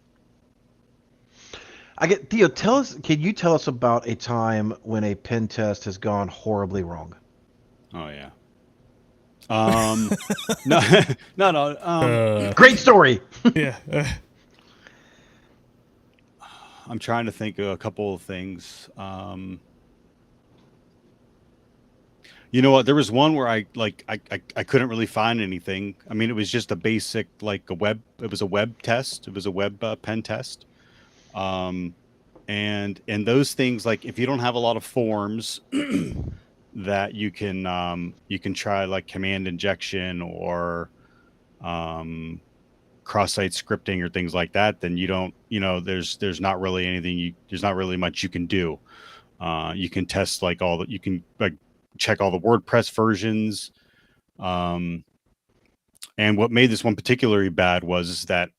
I get Theo. Can you tell us about a time when a pen test has gone horribly wrong? Oh yeah. No, no. Great story. Yeah. I'm trying to think of a couple of things. You know what? There was one where I couldn't really find anything. I mean, it was just a basic like a web. It was a web test. It was a web pen test. And those things, like if you don't have a lot of forms that you can try like command injection or cross-site scripting or things like that, then you don't, there's not really anything there's not really much you can do. You can test like you can like check all the WordPress versions. And what made this one particularly bad was that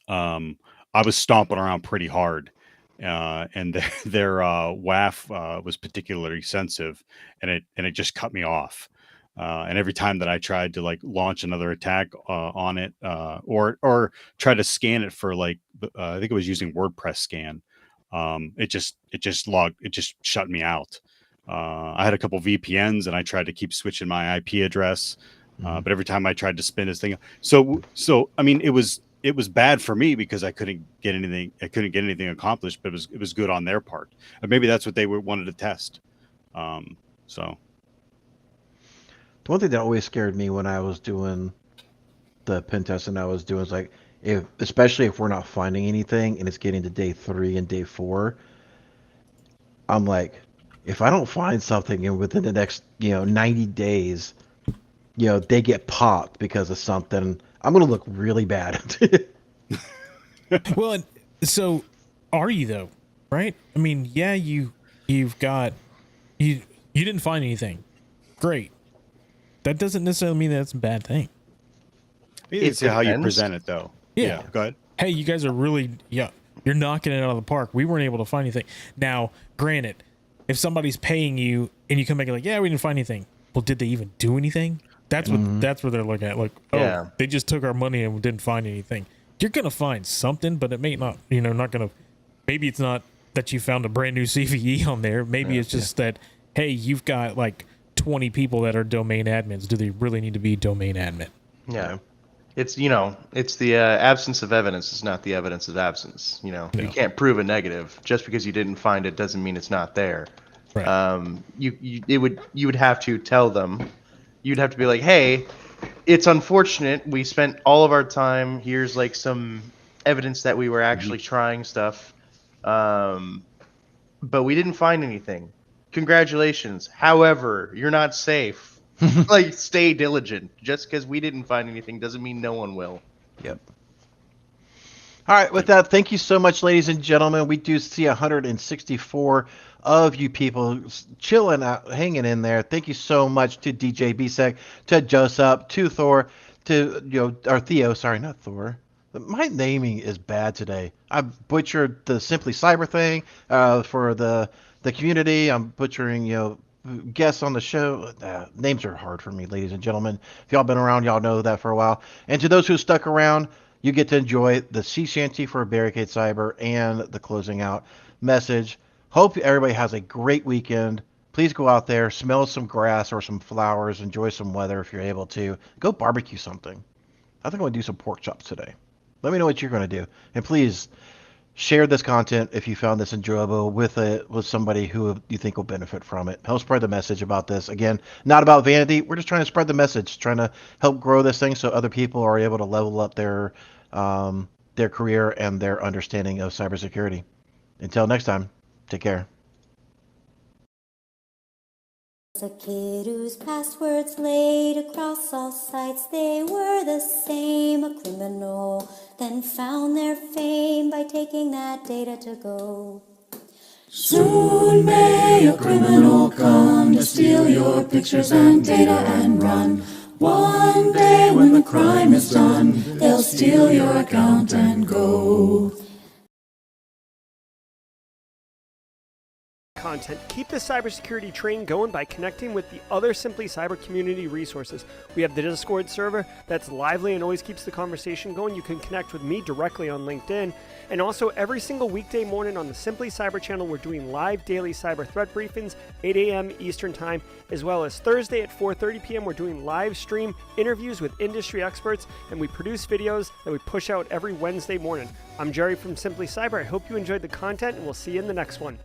I was stomping around pretty hard. And their WAF was particularly sensitive, and it just cut me off. And every time that I tried to like launch another attack on it, or try to scan it for like, I think it was using WordPress scan, it just shut me out. I had a couple VPNs, and I tried to keep switching my IP address, but every time I tried to spin this thing, so I mean, it was bad for me because I couldn't get anything accomplished, but it was good on their part. And maybe that's what they wanted to test. So The one thing that always scared me when I was doing the pen testing I was doing is like, especially if we're not finding anything and it's getting to day 3 and day 4, I'm like, if I don't find something and within the next 90 days, they get popped because of something, I'm gonna look really bad. Well, so are you though? Right? I mean, yeah, you didn't find anything. Great. That doesn't necessarily mean that's a bad thing. it's how you depends. present it, though. Yeah. Go ahead. Hey, you guys are really, you're knocking it out of the park. We weren't able to find anything. Now, granted, if somebody's paying you and you come back and like, yeah, we didn't find anything. Well, did they even do anything? That's what they're looking at. Like, they just took our money and didn't find anything. You're gonna find something, but it may not. Not gonna. Maybe it's not that you found a brand new CVE on there. Maybe it's just that, hey, you've got like 20 people that are domain admins. Do they really need to be domain admin? Yeah. It's, it's the absence of evidence. It's not the evidence of absence. You can't prove a negative. Just because you didn't find it doesn't mean it's not there. Right. You would have to tell them. You'd have to be like, hey, it's unfortunate. We spent all of our time. Here's like some evidence that we were actually trying stuff. But we didn't find anything. Congratulations. However, you're not safe. Like, stay diligent. Just because we didn't find anything doesn't mean no one will. Yep. All right, with that, thank you so much, ladies and gentlemen. We do see 164 of you people chilling out, hanging in there. Thank you so much to DJ Bisek, to Joseph, to Thor, to or Theo. Sorry, not Thor. My naming is bad today. I butchered the Simply Cyber thing for the community. I'm butchering guests on the show. Names are hard for me, ladies and gentlemen. If y'all been around, y'all know that for a while. And to those who stuck around, you get to enjoy the sea shanty for Barricade Cyber and the closing out message. Hope everybody has a great weekend. Please go out there, smell some grass or some flowers, enjoy some weather if you're able to. Go barbecue something. I think I'm going to do some pork chops today. Let me know what you're going to do. And please share this content if you found this enjoyable with somebody who you think will benefit from it. Help spread the message about this. Again, not about vanity. We're just trying to spread the message, trying to help grow this thing so other people are able to level up their career and their understanding of cybersecurity. Until next time, take care. A kid whose passwords laid across all sites, they were the same. A criminal then found their fame by taking that data to go. Soon may a criminal come to steal your pictures and data and run. One day when the crime is done, they'll steal your account and go. content. Keep the cybersecurity train going by connecting with the other Simply Cyber community resources. We have the Discord server that's lively and always keeps the conversation going. You can connect with me directly on LinkedIn. And also every single weekday morning on the Simply Cyber channel, we're doing live daily cyber threat briefings, 8 a.m. Eastern Time, as well as Thursday at 4:30 p.m. We're doing live stream interviews with industry experts, and we produce videos that we push out every Wednesday morning. I'm Jerry from Simply Cyber. I hope you enjoyed the content, and we'll see you in the next one.